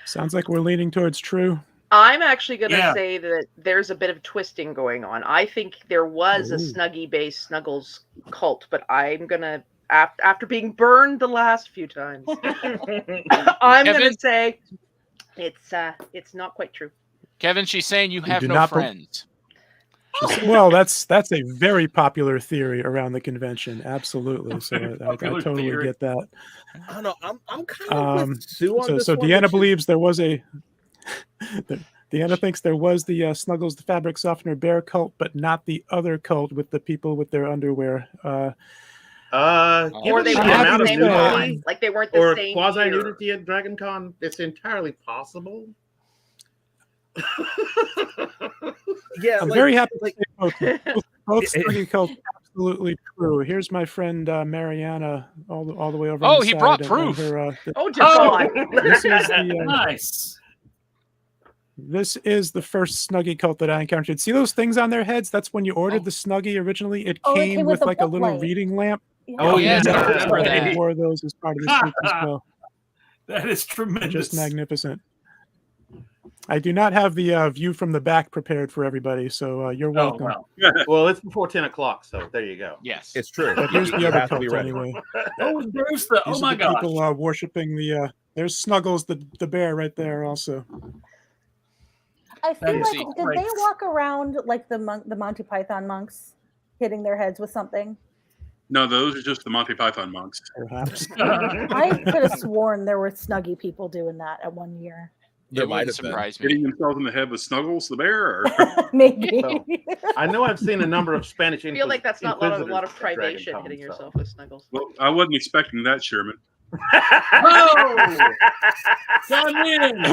Sounds like we're leaning towards true. I'm actually going to say that there's a bit of twisting going on. I think there was a Snuggie-based Snuggles cult, but I'm going to, after being burned the last few times, I'm going to say it's not quite true. Kevin, she's saying you have do no not friends. Well, that's a very popular theory around the convention. Absolutely. So I Popular totally theory. get that. I don't know. I'm kind of with Sue on So, this so one. Deanna which is- believes there was a. Deanna thinks there was the Snuggles the Fabric Softener Bear cult, but not the other cult with the people with their underwear. Or Given they the weren't amount the of same nudity con. Like they weren't the or same quasi year. nudity at Dragon Con, it's entirely possible. Yeah, I'm like- very happy like- to say both Snuggie cults absolutely true. Here's my friend Mariana, all the way over. Oh, on the he side, brought and proof. Oh, dear God. This is the Nice. this is the first Snuggie cult that I encountered. See those things on their heads? That's when you ordered the Snuggie originally. It Oh, came with the like a book little light. reading lamp. Oh, yeah, I remember I that. wore those as part of the suit as well. That is tremendous. Just magnificent. I do not have the view from the back prepared for everybody, so you're Oh, welcome. well. Well, it's before 10 o'clock, so there you go. Yes. It's true. But here's You the other have to be cult ready. anyway. Oh, there's the. These Oh are my the gosh. people worshiping the. There's Snuggles, the bear, right there. Also, I feel That like is did great. they walk around like the Monty Python monks, hitting their heads with something? No, those are just the Monty Python monks. perhaps. I could have sworn there were Snuggie people doing that at one year. There It might wouldn't have been. surprise Hitting me. themselves in the head with Snuggles the bear? Or? Maybe. Well, I know I've seen a number of Spanish. I feel like that's not a lot of inquisitors at Dragon privation Con, hitting so. yourself with Snuggles. Well, I wasn't expecting that, Sherman. Oh! John Wynn!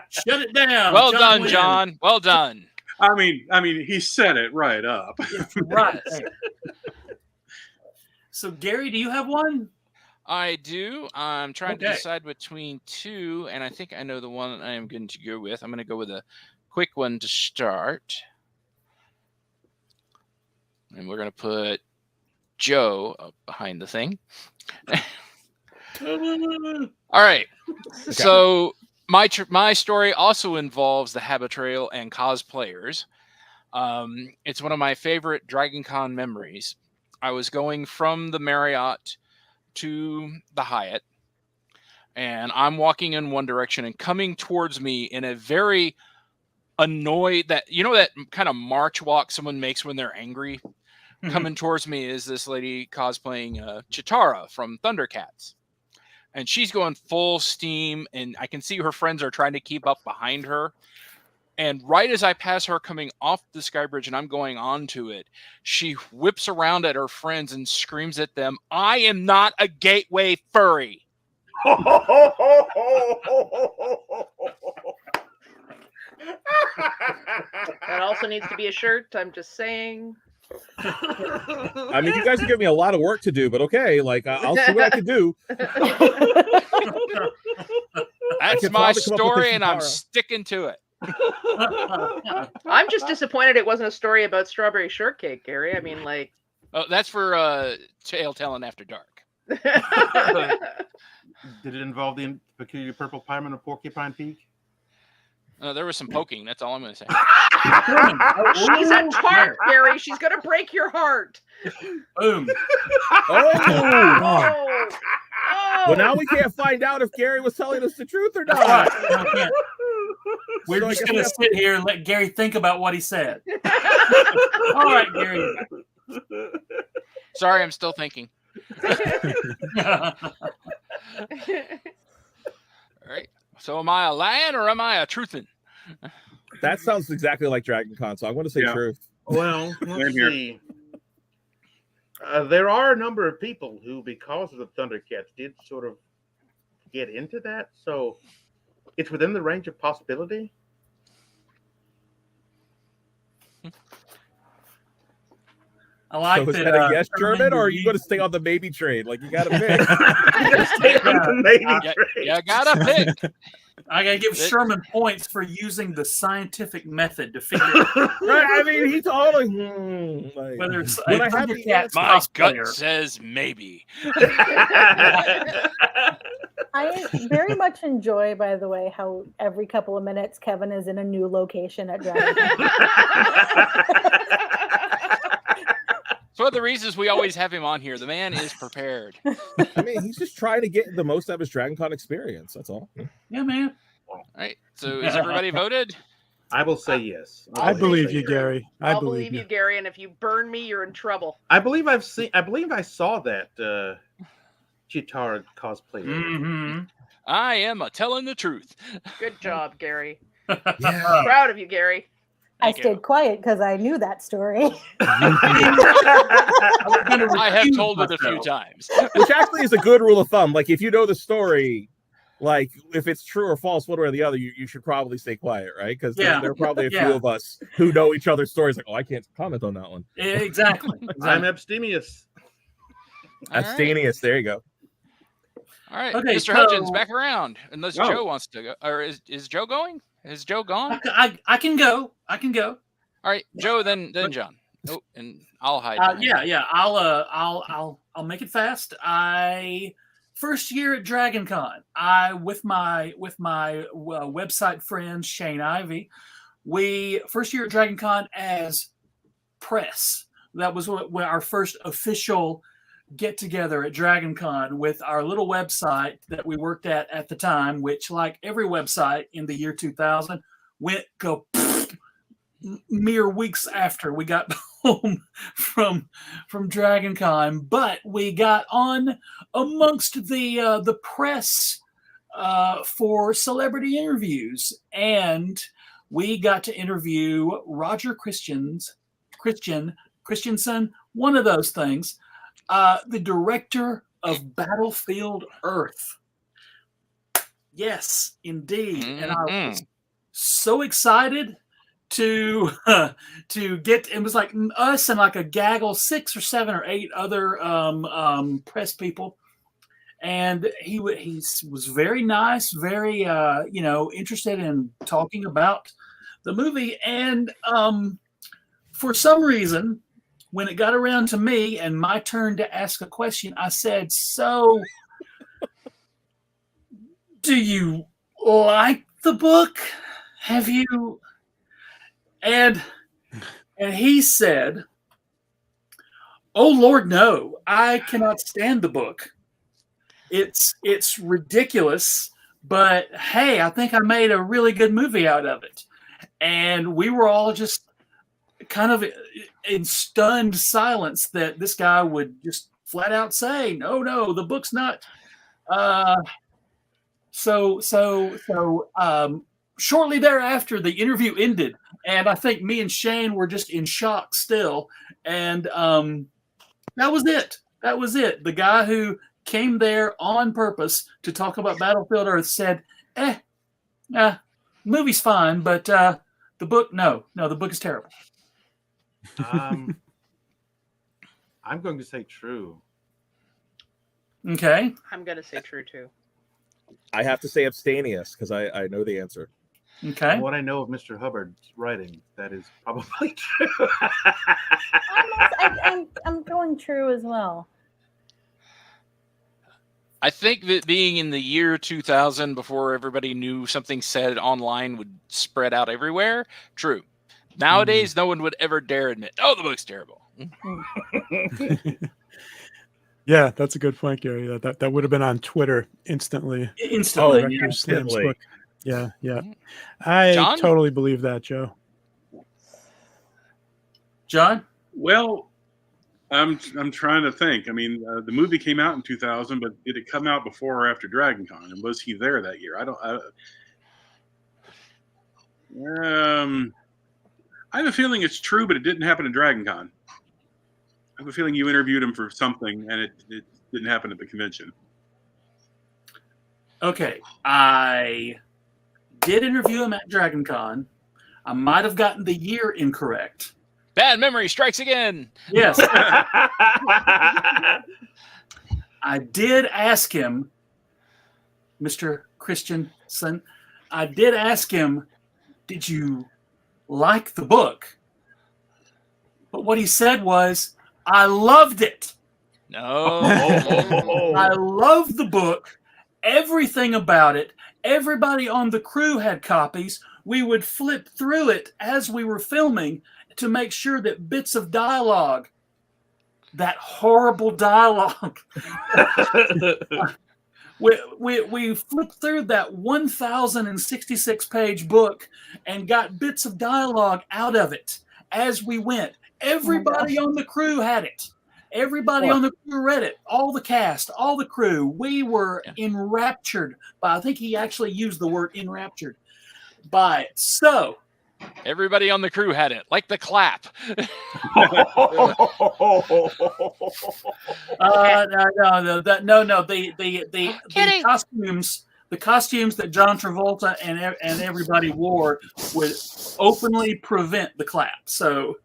Shut it down. Well done, Wynn. John. Well done. I mean, he set it right up. Right. So, Gary, do you have one? I do. I'm trying to Okay. decide between two, and I think I know the one I am going to go with. I'm going to go with a quick one to start. And we're going to put Joe up behind the thing. All right. So my story also involves the Habitrail and cosplayers. It's one of my favorite Dragon Con memories. I was going from the Marriott to the Hyatt, and I'm walking in one direction, and coming towards me in a very annoyed, that kind of march walk someone makes when they're angry. Coming towards me is this lady cosplaying Chitara from Thundercats, and she's going full steam, and I can see her friends are trying to keep up behind her. And right as I pass her coming off the sky bridge and I'm going onto it, she whips around at her friends and screams at them, "I am not a gateway furry." That also needs to be a shirt. I'm just saying. I mean, you guys are giving me a lot of work to do, but okay, like I'll see what I can do. That's could my probably come up with story, a and I'm Chitara. sticking to it. I'm just disappointed it wasn't a story about strawberry shortcake, Gary. I mean, like. Oh, that's for Tale Telling After Dark. Did it involve the peculiar purple pieman of Porcupine Peak? There was some poking. That's all I'm going to say. She's a tart, Gary. She's gonna break your heart. Boom. Oh, Oh. well, now we can't find out if Gary was telling us the truth or not. We're So I just guess going we to have- sit here and let Gary think about what he said. All right, Gary. Sorry, I'm still thinking. All right. So am I a lion or am I a truthin'? That sounds exactly like Dragon Con, so I'm going to say Yeah. truth. Well, Same let's here. see. There are a number of people who, because of the Thundercats, did sort of get into that. So it's within the range of possibility. I like So is that. that a yes, German, or are you you going to stay on the maybe train? Like, you got to pick. You gotta pick. I gotta give It- Sherman points for using the scientific method to figure out Right? I mean, he told like, whether it's When a I have the Thundercats answer- My gut cosplayer. says maybe. I very much enjoy, by the way, how every couple of minutes Kevin is in a new location at Dragon Con. It's one of the reasons we always have him on here. The man is prepared. I mean, he's just trying to get the most out of his Dragon Con experience. That's all. Yeah, man. right. So is everybody voted? I will say yes. I will believe say you, yes. Gary. I'll believe you, Gary. And if you burn me, you're in trouble. I believe I saw that Chitara cosplay. Mm-hmm. I am telling the truth. Good job, Gary. Yeah. Proud of you, Gary. I Thank you. stayed quiet because I knew that story. I have told it a few times. Which actually is a good rule of thumb. Like, if you know the story, like if it's true or false, one way or the other, you should probably stay quiet, right? Because there are probably a few of us who know each other's stories. Like, oh, I can't comment on that one. Exactly. I'm abstemious. All right. Abstemious. There you go. All right, Okay, Mr. so- Hudgens, back around. Unless Oh. Joe wants to go. Or is Joe going? Is Joe gone? I can go. I can go. All right, Joe, then John. Oh, and I'll hide. behind you. Yeah. I'll make it fast. First year at Dragon Con, with my website friend Shane Ivey, first year at Dragon Con as press. That was our first official get together at Dragon Con with our little website that we worked at the time, which, like every website in the year 2000, went mere weeks after we got home from Dragon Con. But we got on amongst the press for celebrity interviews, and we got to interview Roger Christensen, one of those things, the director of Battlefield Earth. Yes, indeed. And I was so excited to get, it was like us and like a gaggle 6 or 7 or 8 other press people, and he was very nice, very interested in talking about the movie. And for some reason, when it got around to me and my turn to ask a question, I said, "So, do you like the book? Have you?" And he said, "Oh Lord, no! I cannot stand the book. It's ridiculous. But hey, I think I made a really good movie out of it." And we were all just kind of in stunned silence that this guy would just flat out say, no, the book's not. So shortly thereafter, the interview ended, and I think me and Shane were just in shock still. And that was it. That was it. The guy who came there on purpose to talk about Battlefield Earth said, movie's fine, but the book, no, the book is terrible. I'm going to say true. Okay. I'm going to say true, too. I have to say abstemious because I know the answer. Okay. From what I know of Mr. Hubbard's writing, that is probably true. I'm going true as well. I think that being in the year 2000, before everybody knew something said online would spread out everywhere, true. Nowadays, no one would ever dare admit, "Oh, the book's terrible." Yeah, that's a good point, Gary. That would have been on Twitter instantly. Instantly. Director Slam's instantly. book. Yeah. I John? totally believe that, Joe. John? Well, I'm trying to think. I mean, the movie came out in 2000, but did it come out before or after Dragon Con? And was he there that year? I have a feeling it's true, but it didn't happen at Dragon Con. I have a feeling you interviewed him for something, and it didn't happen at the convention. Okay. I did interview him at Dragon Con. I might have gotten the year incorrect. Bad memory strikes again. Yes. I did ask him, Mr. Christensen, I did ask him, did you like the book? But what he said was, I loved it. No. I loved the book, everything about it. Everybody on the crew had copies. We would flip through it as we were filming to make sure that bits of dialogue, that horrible dialogue, we flipped through that 1,066 page book and got bits of dialogue out of it as we went. Everybody on the crew had it. Everybody on the crew read it. All the cast, all the crew. We were enraptured by. I think he actually used the word enraptured by it. So everybody on the crew had it, like the clap. No. The costumes that John Travolta and everybody wore would openly prevent the clap. So,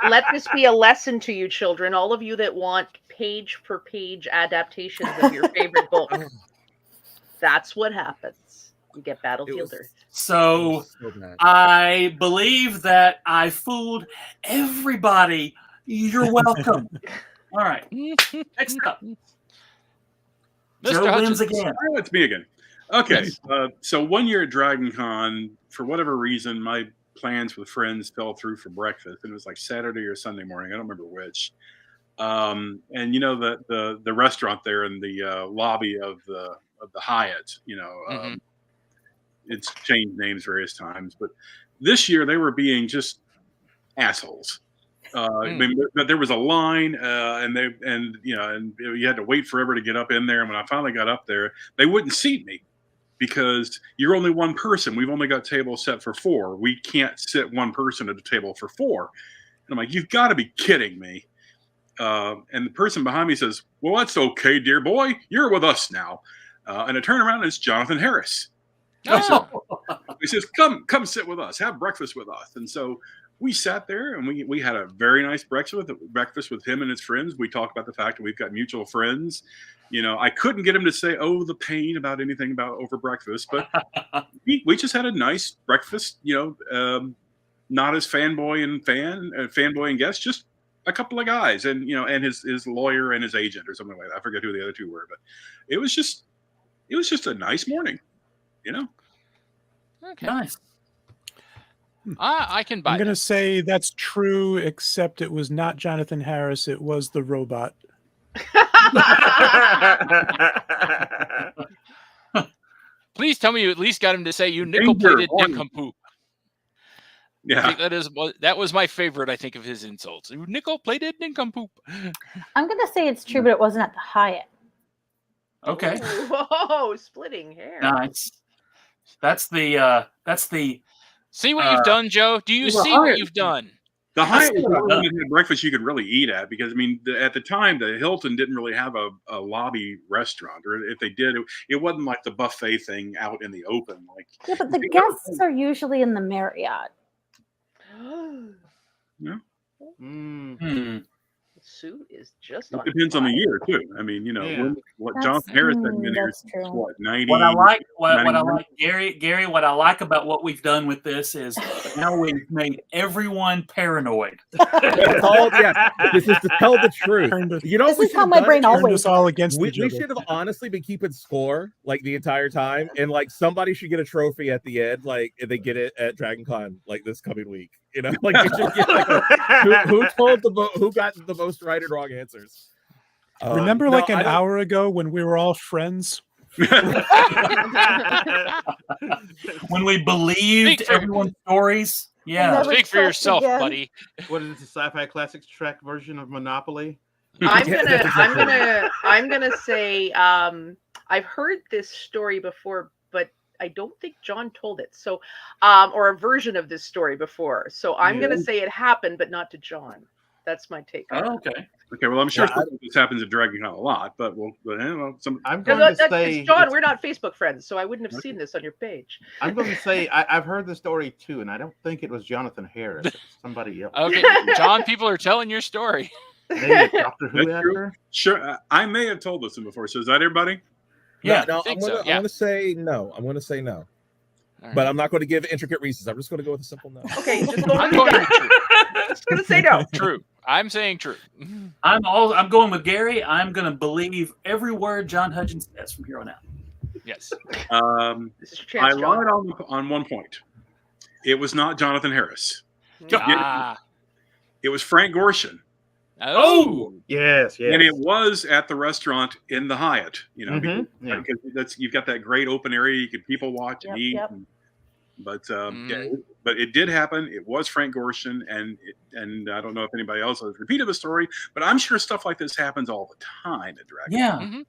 let this be a lesson to you, children. All of you that want page for page adaptations of your favorite book. That's what happens. You get Battlefield Earth. So I believe that I fooled everybody. You're welcome. All right. Next up. Joe wins again. Oh, it's me again. Okay. So one year at Dragon Con, for whatever reason, my plans with friends fell through for breakfast. And it was like Saturday or Sunday morning. I don't remember which. And you know, the restaurant there in the lobby of the Hyatt, you know, it's changed names various times, but this year they were being just assholes. But there was a line, and you had to wait forever to get up in there. And when I finally got up there, they wouldn't seat me because you're only one person. We've only got tables set for 4. We can't sit one person at a table for 4. And I'm like, you've got to be kidding me. And the person behind me says, well, that's okay, dear boy. You're with us now. And I turn around and it's Jonathan Harris. Oh. He says, come sit with us, have breakfast with us. And so we sat there and we had a very nice breakfast with him and his friends. We talked about the fact that we've got mutual friends. You know, I couldn't get him to say, oh, the pain about anything about over breakfast, but we just had a nice breakfast, you know, not as fanboy and guest, just a couple of guys and, you know, and his lawyer and his agent or something like that. I forget who the other two were, but it was just a nice morning, you know? Okay. Nice. I can buy I'm going to say that's true, except it was not Jonathan Harris. It was the robot. Please tell me you at least got him to say you nickel-plated nincompoop. Yeah. I think that was my favorite, I think, of his insults. You nickel-plated nincompoop. I'm going to say it's true, but it wasn't at the Hyatt. Okay. Whoa, splitting hair. Nice. That's the See what you've done, Joe? Do you see what you've done? The Hyatt was the only one that had breakfast you could really eat at because, I mean, at the time, the Hilton didn't really have a lobby restaurant. Or if they did, it wasn't like the buffet thing out in the open. Yeah, but the guests are usually in the Marriott. Yeah. The suit is just It depends on the year, too. I mean, you know, what Jonathan Harris had been here since, 90? What I like, Gary, what I like about what we've done with this is now we've made everyone paranoid. It's all, this is to tell the truth. You know, this is how my brain always all against we should have honestly been keeping score like the entire time, and like somebody should get a trophy at the end, like if they get it at Dragon Con like this coming week. You know, like, who got the most right and wrong answers. Remember, like an hour ago when we were all friends. When we believed everyone's stories. Yeah, speak for yourself, buddy. What is this, a Sci-Fi Classics Track version of Monopoly? I'm gonna say I've heard this story before, but I don't think John told it. So, or a version of this story before. So I'm gonna say it happened, but not to John. That's my take. Oh, okay. Okay. Well, I'm sure this happens at Dragon Con a lot, but I'm going to say, John, we're not Facebook friends, so I wouldn't have seen this on your page. I'm going to say I've heard the story too, and I don't think it was Jonathan Harris. It was somebody else. Okay, John, people are telling your story. Maybe a Doctor Who actor? Sure. I may have told this one before. So is that everybody? Yeah. No, I'm going to say no. I'm going to say no. Right. But I'm not going to give intricate reasons. I'm just going to go with a simple no. Okay, just go with true. Just going to say no. True. I'm saying true. I'm going with Gary. I'm going to believe every word John Hudgens says from here on out. Yes. This is your chance, I lied on one point. It was not Jonathan Harris. It was Frank Gorshin. Oh, Yes, yes. And it was at the restaurant in the Hyatt, you know, Mhm, yeah. because you've got that great open area you could people watch and eat. Yep. But but it did happen. It was Frank Gorshin, and I don't know if anybody else has repeated the story, but I'm sure stuff like this happens all the time at Dragon. Yeah. Mm-hmm.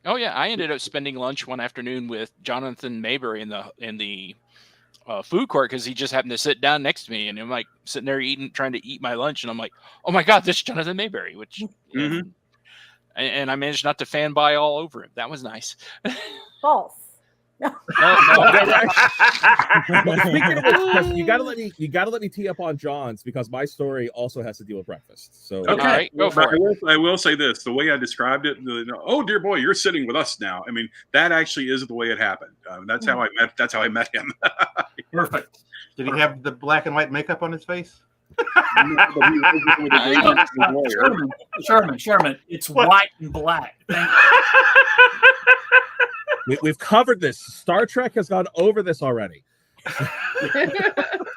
Oh yeah, I ended up spending lunch one afternoon with Jonathan Mayberry in the food court because he just happened to sit down next to me, and I'm like sitting there trying to eat my lunch, and I'm like, oh my god, this is Jonathan Mayberry, which and I managed not to fanboy all over him. That was nice. False. No. Speaking of which, you gotta let me tee up on John's because my story also has to deal with breakfast. So Okay. All right, go for it. I will say this: the way I described it, oh dear boy, you're sitting with us now. I mean, that actually is the way it happened. That's how I met. That's how I met him. Perfect. Did he have the black and white makeup on his face? Sherman, it's white and black. We've covered this. Star Trek has gone over this already.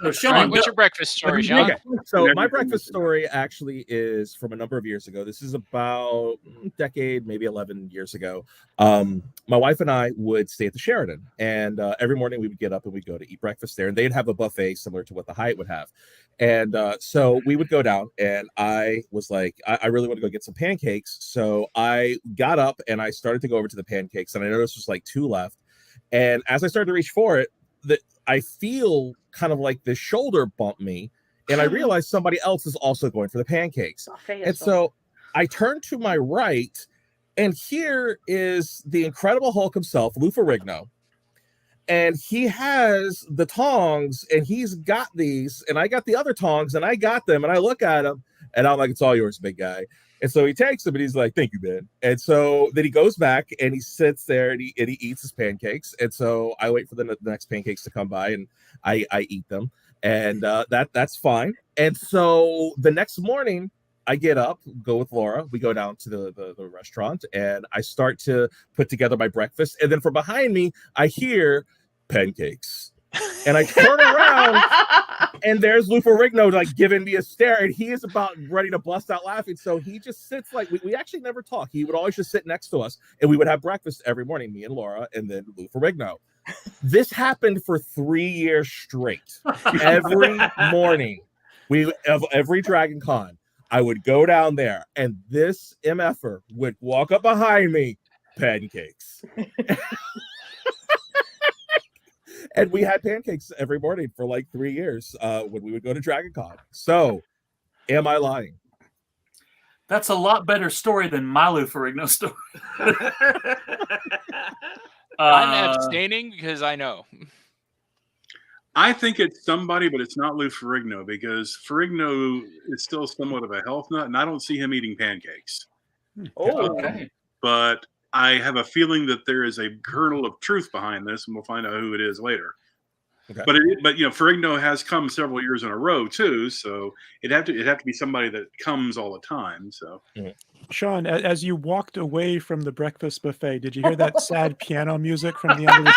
So, Sean, what's your breakfast story, Sean? Okay, so my breakfast story actually is from a number of years ago. This is about a decade, maybe 11 years ago. My wife and I would stay at the Sheraton, and every morning we would get up and we'd go to eat breakfast there, and they'd have a buffet similar to what the Hyatt would have. And so we would go down, and I was like, I really want to go get some pancakes. So I got up and I started to go over to the pancakes, and I noticed there's like 2 left. And as I started to reach for it, I feel kind of like the shoulder bump me, and I realized somebody else is also going for the pancakes. And so I turn to my right, and here is the Incredible Hulk himself, Lou Ferrigno. And he has the tongs, and he's got these, and I got the other tongs, and I got them, and I look at him, and I'm like, it's all yours, big guy. And so he takes them, and he's like, thank you, man. And so then he goes back, and he sits there, and he eats his pancakes. And so I wait for the next pancakes to come by, and I eat them. And that's fine. And so the next morning, I get up, go with Laura. We go down to the restaurant, and I start to put together my breakfast. And then from behind me, I hear pancakes. And I turn around, and there's Lou Ferrigno like giving me a stare, and he is about ready to bust out laughing. So he just sits like we actually never talk. He would always just sit next to us, and we would have breakfast every morning, me and Laura, and then Lou Ferrigno. This happened for 3 years straight. Every morning, of every Dragon Con, I would go down there, and this MFer would walk up behind me, pancakes. And we had pancakes every morning for like 3 years when we would go to Dragon Con. So, am I lying? That's a lot better story than my Lou Ferrigno story. I'm abstaining because I know. I think it's somebody, but it's not Lou Ferrigno because Ferrigno is still somewhat of a health nut, and I don't see him eating pancakes. Okay. But I have a feeling that there is a kernel of truth behind this, and we'll find out who it is later. Okay. But you know, Ferrigno has come several years in a row too, so it'd have to be somebody that comes all the time. So, Sean, as you walked away from the breakfast buffet, did you hear that sad piano music from the end of the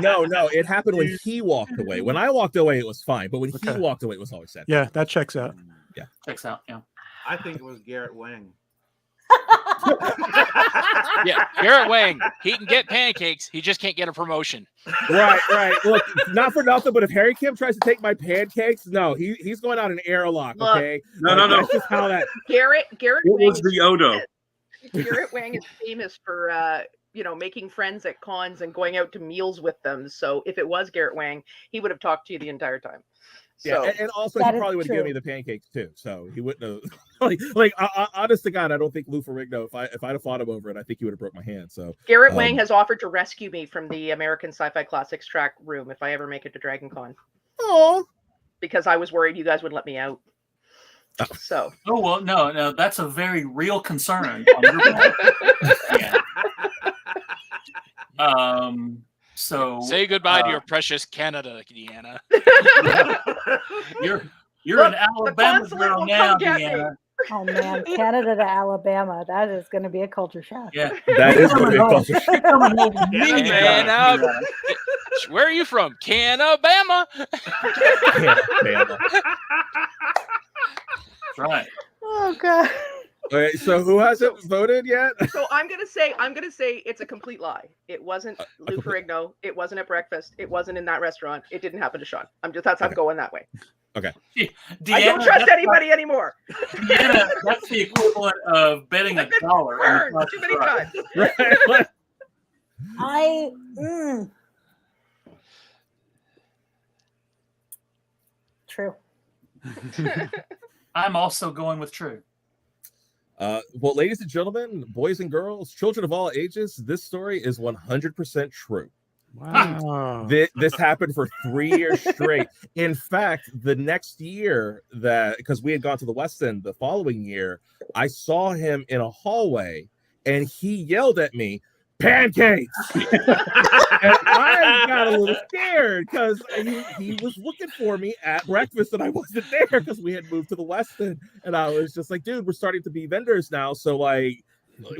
show? No, it happened when he walked away. When I walked away, it was fine, but when he walked away, it was always sad. Yeah, that checks out. Yeah, checks out. Yeah, I think it was Garrett Wang. Yeah, Garrett Wang. He can get pancakes. He just can't get a promotion. Right. Look, not for nothing, but if Harry Kim tries to take my pancakes, no, he's going out an airlock. Okay, no. That's just how that. Garrett. It was the Odo. Garrett Wang is famous for making friends at cons and going out to meals with them. So if it was Garrett Wang, he would have talked to you the entire time. So, and also he probably would have given me the pancakes too. So he wouldn't have honest to God, I don't think Lou Ferrigno, if I'd have fought him over it, I think he would have broke my hand. So Garrett Wang has offered to rescue me from the American Sci-Fi Classics Track room if I ever make it to Dragon Con. Oh, because I was worried you guys wouldn't let me out. So well, no, that's a very real concern on your part. Yeah. So say goodbye to your precious Canada, Deanna. You're an Alabama girl now, Deanna. Oh man, Canada to Alabama. That is going to be a culture shock. Yeah, that is going to be a culture shock. Where are you from? Canabama. Right. Okay, so who hasn't voted yet? So I'm gonna say it's a complete lie. It wasn't Lou Ferrigno. It wasn't at breakfast. It wasn't in that restaurant. It didn't happen to Sean. I'm going that way. Okay. Deanna, I don't trust anybody anymore. Deanna, that's the equivalent of betting $1. Burn too many times. Right. True. I'm also going with true. Well, ladies and gentlemen, boys and girls, children of all ages, this story is 100% true. Wow. This happened for 3 years straight. In fact, the next year because we had gone to the West End the following year, I saw him in a hallway and he yelled at me, "Pancakes!" And I got a little scared because he was looking for me at breakfast and I wasn't there because we had moved to the West End. And I was just like, dude, we're starting to be vendors now. So like,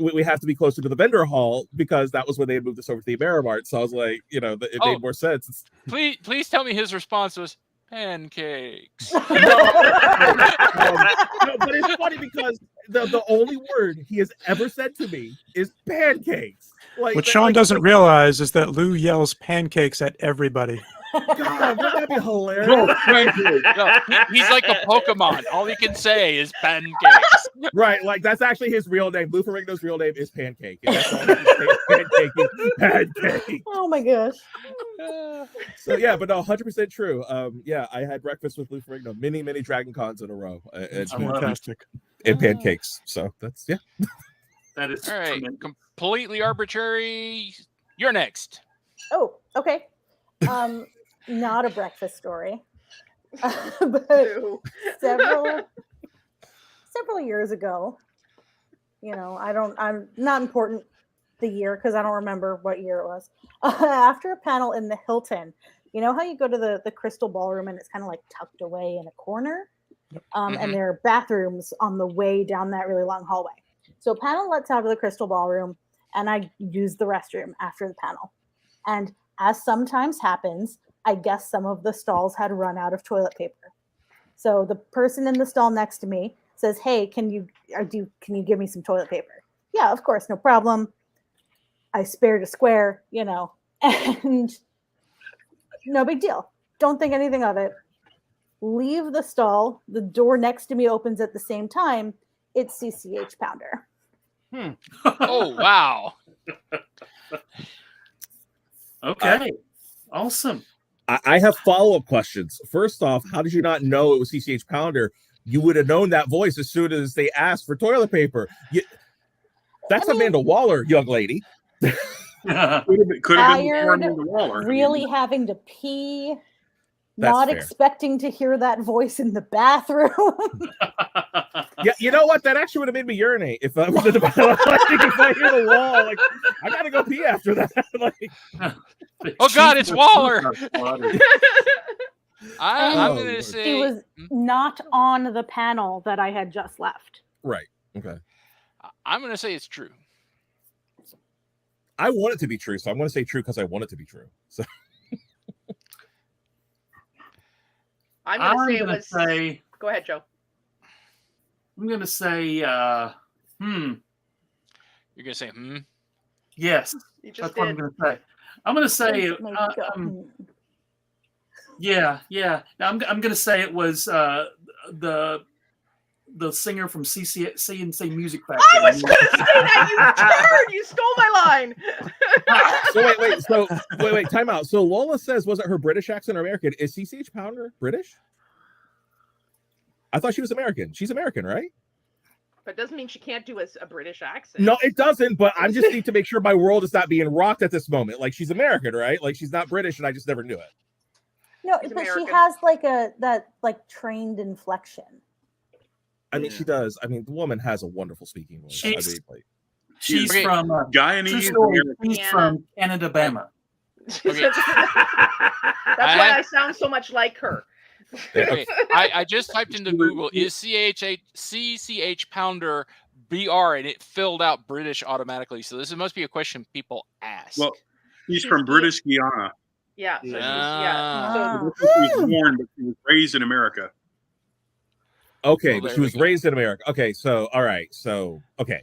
we have to be closer to the vendor hall because that was when they had moved us over to the Amerimart. So I was like, it made more sense. Please tell me his response was pancakes. No, but it's funny because the only word he has ever said to me is pancakes. What Sean doesn't realize is that Lou yells pancakes at everybody. God, wouldn't that be hilarious? No, he's like a Pokemon. All he can say is pancakes. Right, like that's actually his real name. Lou Ferrigno's real name is Pancake. And that's all he can say, pancake. Oh my gosh. So yeah, but no, 100% true. Yeah, I had breakfast with Lou Ferrigno many Dragon Cons in a row. It's fantastic. And pancakes. So that's That is all right. tremendous. Completely arbitrary. You're next. Oh, okay. Not a breakfast story, but several years ago. I'm not important the year because I don't remember what year it was. After a panel in the Hilton, you know how you go to the Crystal Ballroom and it's kind of like tucked away in a corner, and there are bathrooms on the way down that really long hallway. So panel lets out of the Crystal Ballroom, and I used the restroom after the panel, and as sometimes happens, I guess some of the stalls had run out of toilet paper. So the person in the stall next to me says, "Hey, can you give me some toilet paper?" Yeah, of course, no problem. I spared a square, and no big deal. Don't think anything of it. Leave the stall. The door next to me opens at the same time. It's CCH Pounder. Oh, wow. Okay. Awesome. I have follow-up questions. First off, how did you not know it was CCH Pounder? You would have known that voice as soon as they asked for toilet paper. That's Amanda Waller, young lady. Could have been Amanda Waller. Really having to pee. That's not fair. Expecting to hear that voice in the bathroom. Yeah, you know what? That actually would have made me urinate if I was in the bathroom. If I hear the wall, like I gotta go pee after that. Oh God, it's Waller. I'm gonna say he was not on the panel that I had just left. Right. Okay. I'm gonna say it's true. I want it to be true, so I'm going to say true because I want it to be true. So I'm going to say it was. Go ahead, Joe. I'm going to say, You're going to say, Yes. You That's just what I'm did. going to say. I'm going to say, yeah. Now, I'm going to say it was the singer from CNC Music Factory. I was going to say that. You stole my line. So wait, time out. So Lola says, was it her British accent or American? Is CCH Pounder British? I thought she was American. She's American, right? But doesn't mean she can't do a British accent. No, it doesn't. But I just need to make sure my world is not being rocked at this moment. Like she's American, right? Like she's not British, and I just never knew it. No, She's but American. she has that trained inflection. I mean, she does. I mean, the woman has a wonderful speaking voice. She's Okay. from Guyanese. She's from Canada, Bama. Okay. That's why I sound so much like her. Okay. I just typed into Google, is CCH Pounder BR, and it filled out British automatically. So this must be a question people ask. Well, he's from British Guiana. Yeah. So Ah. So She was born, but she was raised in America. Okay, Well, but there she was we go. raised in America. Okay, so all right, so okay,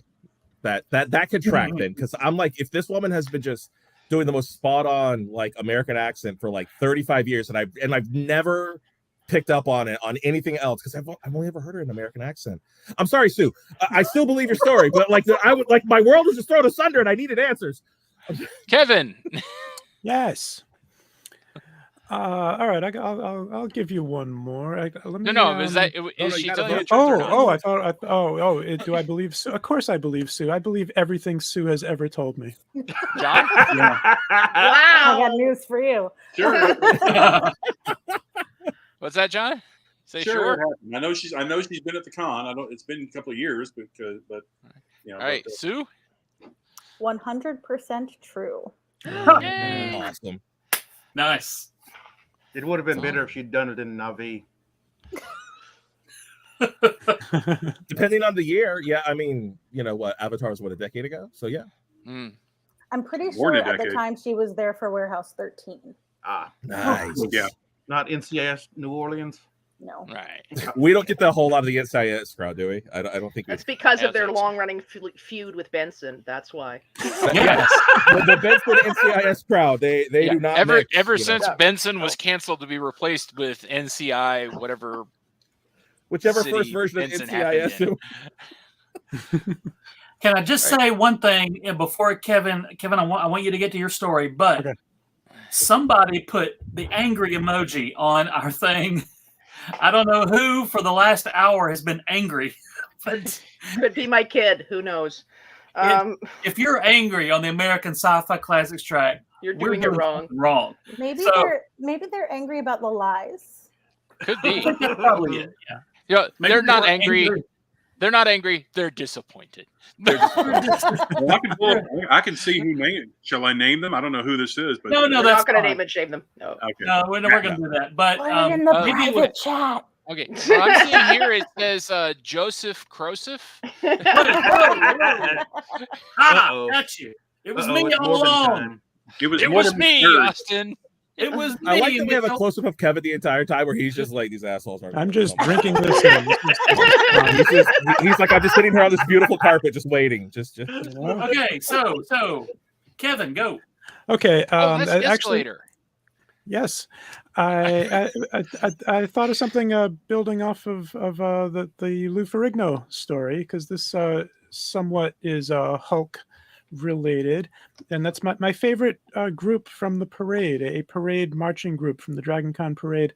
that could track then, because I'm like, if this woman has been just doing the most spot on like American accent for like 35 years, and I've never picked up on it on anything else, because I've only ever heard her in an American accent. I'm sorry, Sue. I still believe your story, but like I would like, my world was just thrown asunder, and I needed answers. Kevin. Yes. All right, I'll give you one more. Let me, No. Is that no, is you she gotta telling the vote. truth or not? I thought. Do I believe Sue? Of course, I believe Sue. I believe everything Sue has ever told me. John? I Wow. got news for you. Sure. What's that, John? Say Sure. sure. it happened. I know she's been at the con. I don't. It's been a couple of years, but you know. All right, but, Sue. 100% true. Yay. Awesome. Nice. It would have been better if she'd done it in Navi. Depending on the year, yeah. I mean, you know what? Avatar was a decade ago, so yeah. Mm. I'm pretty More sure than a at the decade. time she was there for Warehouse 13. Nice. Yeah. Not NCIS New Orleans. No. Right. We don't get the whole lot of the NCIS crowd, do we? I don't think we. That's because of their That's awesome. long-running feud with Benson. That's why. Yes. the Bedford NCIS crowd, they do not. Ever mix, ever you know. since Benson was canceled to be replaced with NCI, whatever. Whichever city first version of Benson NCIS. happened Can I just say one thing before Kevin? I want you to get to your story, but Okay. somebody put the angry emoji on our thing. I don't know who for the last hour has been angry, but Could be my kid. Who knows? if you're angry on the American Sci-Fi Classics Track, You're we're doing it wrong. Wrong. Maybe So- they're angry about the lies. Could be. That's probably it. Yeah. Yeah, Maybe they're not we're angry. They're not angry. They're disappointed. Well, I can see who named. Shall I name them? I don't know who this is, but No, We're that's not going to fine. name and shame them. No. Okay. No, we're going to do that. But Put it in the maybe maybe private chat. Okay, what I'm seeing here it says Joseph Crosif. Uh-oh. Got you. It was Uh-oh, me it's all Morbin along. time. It was It more was than me, third. Austin. It was me. I like that we have a Mitchell. close up of Kevin the entire time, where he's just like, these assholes are. I'm just drinking this in. He's like, I'm just sitting here on this beautiful carpet, just waiting. Just. Okay, so Kevin, go. Okay. Oh, that's Actually, escalator. yes. I thought of something building off of the Lou Ferrigno story, because this somewhat is Hulk related, and that's my favorite group from the parade, a parade marching group from the Dragon Con parade.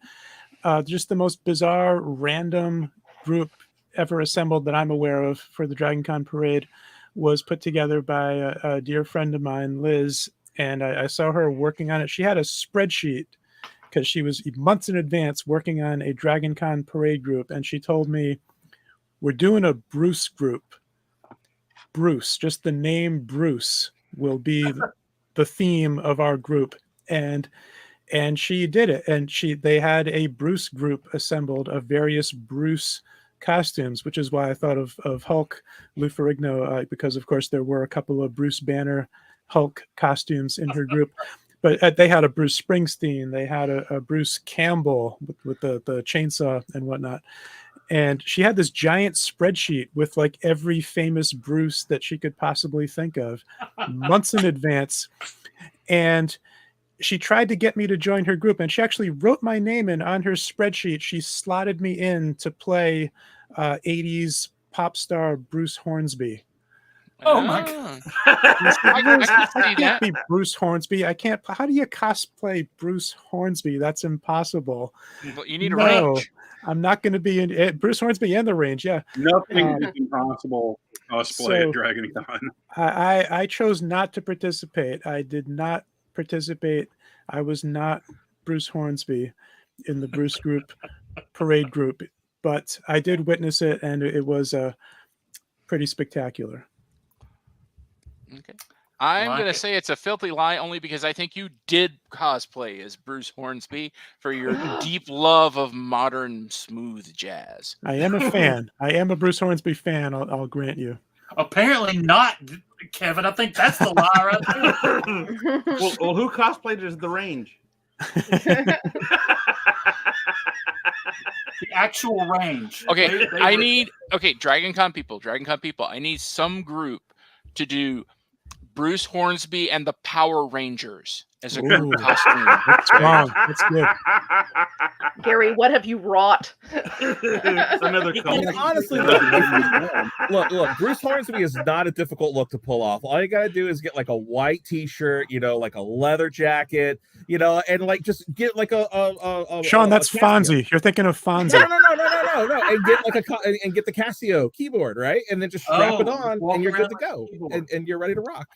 Just the most bizarre, random group ever assembled that I'm aware of for the Dragon Con parade was put together by a dear friend of mine, Liz, and I saw her working on it. She had a spreadsheet because she was months in advance working on a Dragon Con parade group, and she told me, we're doing a Bruce group. Bruce, just the name Bruce will be the theme of our group, and she did it, and they had a Bruce group assembled of various Bruce costumes, which is why I thought of Hulk, Lou Ferrigno, because of course there were a couple of Bruce Banner Hulk costumes in her group, but they had a Bruce Springsteen, they had a Bruce Campbell with the chainsaw and whatnot. And she had this giant spreadsheet with like every famous Bruce that she could possibly think of months in advance. And she tried to get me to join her group, and she actually wrote my name in on her spreadsheet. She slotted me in to play 80s pop star Bruce Hornsby. Oh my God. I can see can't that. be Bruce Hornsby. I can't. How do you cosplay Bruce Hornsby? That's impossible. But you need a No. range. I'm not going to be in Bruce Hornsby and the range. Yeah. Nothing is impossible cosplay so- at Dragon Con. I chose not to participate. I did not participate. I was not Bruce Hornsby in the Bruce group parade group, but I did witness it, and it was pretty spectacular. Okay. I'm Like going to it. say it's a filthy lie only because I think you did cosplay as Bruce Hornsby for your deep love of modern smooth jazz. I am a fan. I am a Bruce Hornsby fan. I'll grant you. Apparently not, Kevin. I think that's the lie right there. Well, who cosplayed as the Range? The actual range. Okay, They Dragon Con people. I need some group to do Bruce Hornsby and the Power Rangers as a group Ooh. costume. That's wrong. That's good. Gary, what have you wrought? Another I color. mean, honestly, look, Bruce Hornsby is not a difficult look to pull off. All you gotta do is get like a white T-shirt, like a leather jacket, and like just get like a Sean, that's Casio. Fonzie. You're thinking of Fonzie. No, and get like and get the Casio keyboard, right, and then just strap it on, walk and you're around good to like a go, keyboard. and you're ready to rock.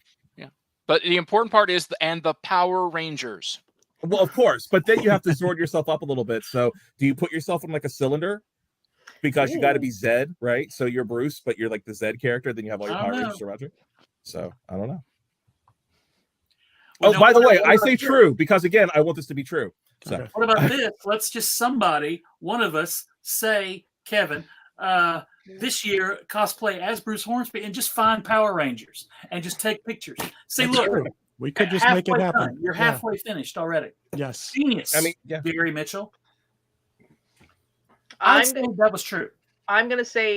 But the important part is the Power Rangers. Well, of course, but then you have to Zord yourself up a little bit. So, do you put yourself in like a cylinder? Because you got to be Zed, right? So you're Bruce, but you're like the Zed character. Then you have all your I Power don't know. Rangers around you. So I don't know. Well, Oh, no, by the what way, about I say this? true because again, I want this to be true. So Okay. What about this? Let's just one of us, say Kevin, this year cosplay as Bruce Hornsby and just find Power Rangers and just take pictures. See, That's look, true. We could just make it halfway happen. done. You're Yeah. halfway finished already. Yes. Genius. I mean, yeah. Gary Mitchell. I'm I'd say that was true. I'm gonna say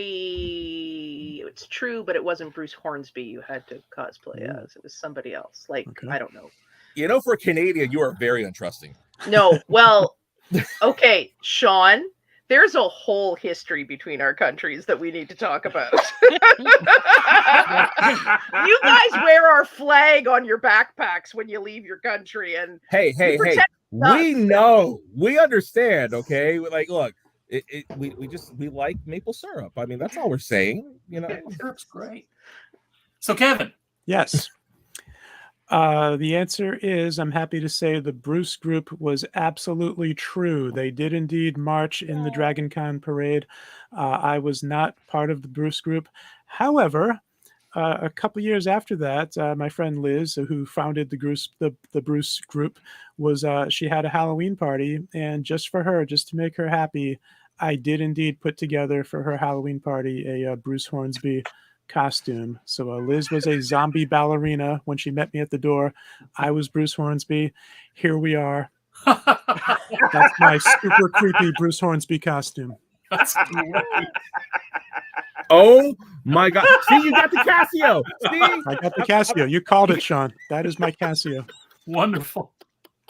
it's true, but it wasn't Bruce Hornsby you had to cosplay as. It was somebody else. Like, Okay. I don't know. for a Canadian, you are very untrusting. No, well, okay, Sean. There's a whole history between our countries that we need to talk about. You guys wear our flag on your backpacks when you leave your country, and Hey, protect we us. know, we understand. Okay, like, look, we like maple syrup. I mean, that's all we're saying. Syrup's great. So, Kevin, Yes. The answer is, I'm happy to say the Bruce group was absolutely true. They did indeed march in the Dragon Con parade. I was not part of the Bruce group. However, a couple years after that, my friend Liz, who founded the Bruce group, she had a Halloween party, and just for her, just to make her happy, I did indeed put together for her Halloween party a Bruce Hornsby costume. So Liz was a zombie ballerina when she met me at the door. I was Bruce Hornsby. Here we are. That's my super creepy Bruce Hornsby costume. that's great. Oh my God! See, you got the Casio. See, I got the Casio. You called it, Sean. That is my Casio. Wonderful.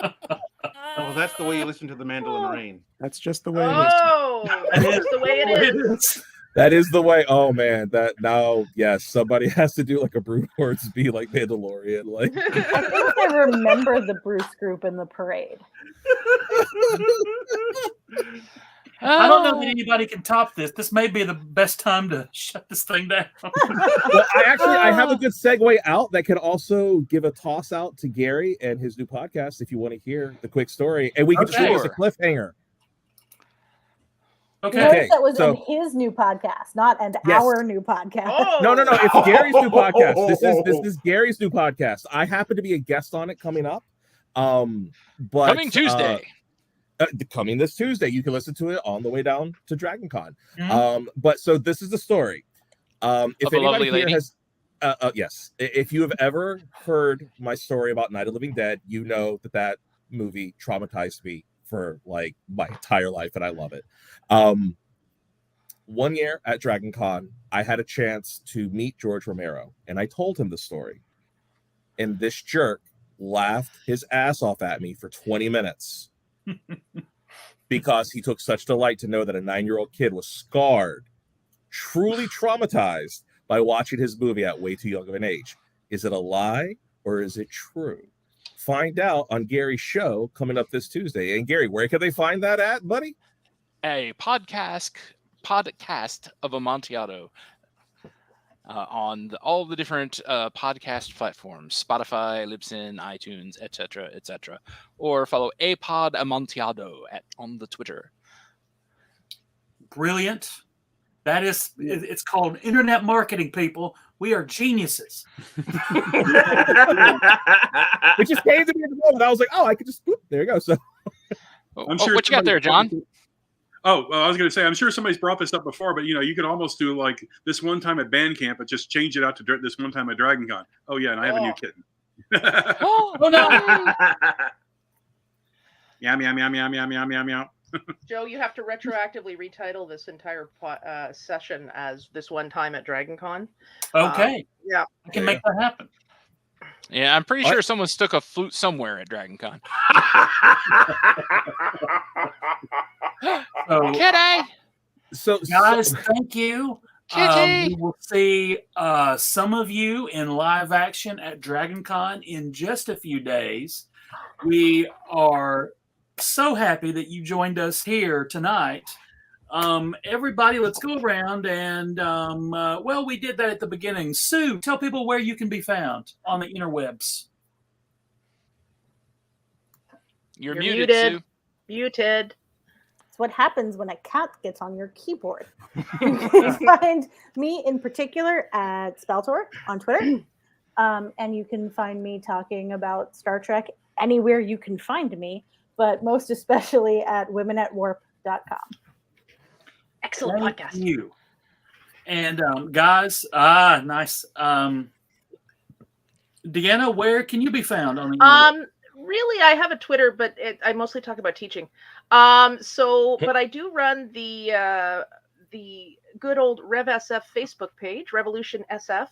Oh, that's the way you listen to the Mandolin Rain. That's just the way it is. oh, that's the way it is. that is the way. Oh man, that now, yes, somebody has to do like a Bruce Hornsby, like Mandalorian, like. I think I remember the Bruce group in the parade. I don't know that anybody can top this. This may be the best time to shut this thing down. Well, I have a good segue out that can also give a toss out to Gary and his new podcast if you want to hear the quick story, and we can just do it as a cliffhanger. Okay. Notice that was so- in his new podcast, not in Yes. our new podcast. Oh, No, it's Gary's new podcast. This is Gary's new podcast. I happen to be a guest on it coming up. But Coming Tuesday. Coming this Tuesday. You can listen to it on the way down to Dragon Con. Mhm. But so this is the story. If Of a anybody lovely here lady? has yes, if you have ever heard my story about Night of the Living Dead, you know that movie traumatized me for like my entire life, and I love it. 1 year at Dragon Con, I had a chance to meet George Romero, and I told him the story. And this jerk laughed his ass off at me for 20 minutes because he took such delight to know that a 9-year-old kid was scarred, truly traumatized by watching his movie at way too young of an age. Is it a lie or is it true? Find out on Gary's show coming up this Tuesday. And Gary, where can they find that at, buddy? A podcast of Amontillado on all the different podcast platforms: Spotify, Libsyn, iTunes, etc., or follow Apod Amontillado on the Twitter. Brilliant. That is, it's called internet marketing, people. We are geniuses. It just came to me at the moment. I was like, oh, I could just boop. There you go. So I'm sure What you got there, John? Oh, well, I was going to say, I'm sure somebody's brought this up before, but you could almost do like this one time at band camp, but just change it out to this one time at Dragon Con. Oh yeah, and I have a new kitten. Oh no! Meow meow meow meow meow meow meow meow meow. Joe, you have to retroactively retitle this entire session as This One Time at DragonCon. Okay. Yeah. I can make that happen. Yeah, I'm pretty sure someone stuck a flute somewhere at DragonCon. So, guys, thank you. We will see some of you in live action at DragonCon in just a few days. We are so happy that you joined us here tonight. Everybody, let's go around and, well, we did that at the beginning. Sue, tell people where you can be found on the interwebs. You're muted, Sue. Muted. It's what happens when a cat gets on your keyboard. You can find me in particular at Speltor on Twitter. And you can find me talking about Star Trek anywhere you can find me, but most especially at womenatwarp.com. Excellent Thank podcast. You. And guys, nice. Deanna, where can you be found on the Really, I have a Twitter, but I mostly talk about teaching. But I do run the good old RevSF Facebook page, Revolution SF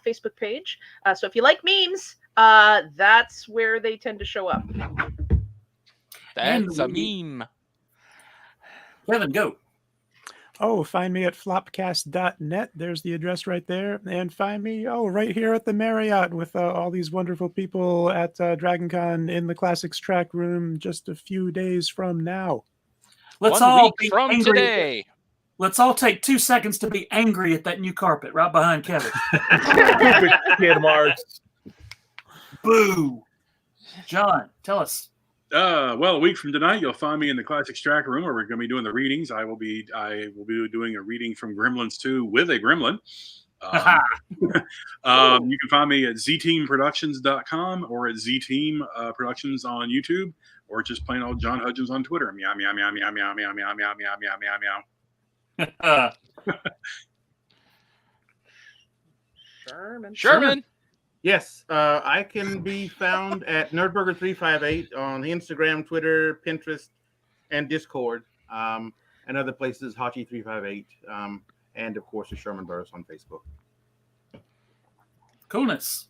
Facebook page. So if you like memes, that's where they tend to show up. That's a meme. Kevin, go. Oh, find me at flopcast.net. There's the address right there. And find me, right here at the Marriott with all these wonderful people at DragonCon in the Classics Track room just a few days from now. Let's 1 all week be from angry. today. Let's all take 2 seconds to be angry at that new carpet right behind Kevin. Kid Marks. Boo. John, tell us. Well, a week from tonight, you'll find me in the Classics Track room where we're going to be doing the readings. I will be doing a reading from Gremlins 2 with a gremlin. You can find me at zteamproductions.com or at zteam productions on YouTube, or just plain old John Hudgens on Twitter. Meow, meow, meow, meow, meow, meow, meow, meow, meow, meow, meow, meow. Sherman. Yes, I can be found at Nerdburger358 on Instagram, Twitter, Pinterest, and Discord, and other places, Hachi358, and of course, the Sherman Burris on Facebook. Coolness.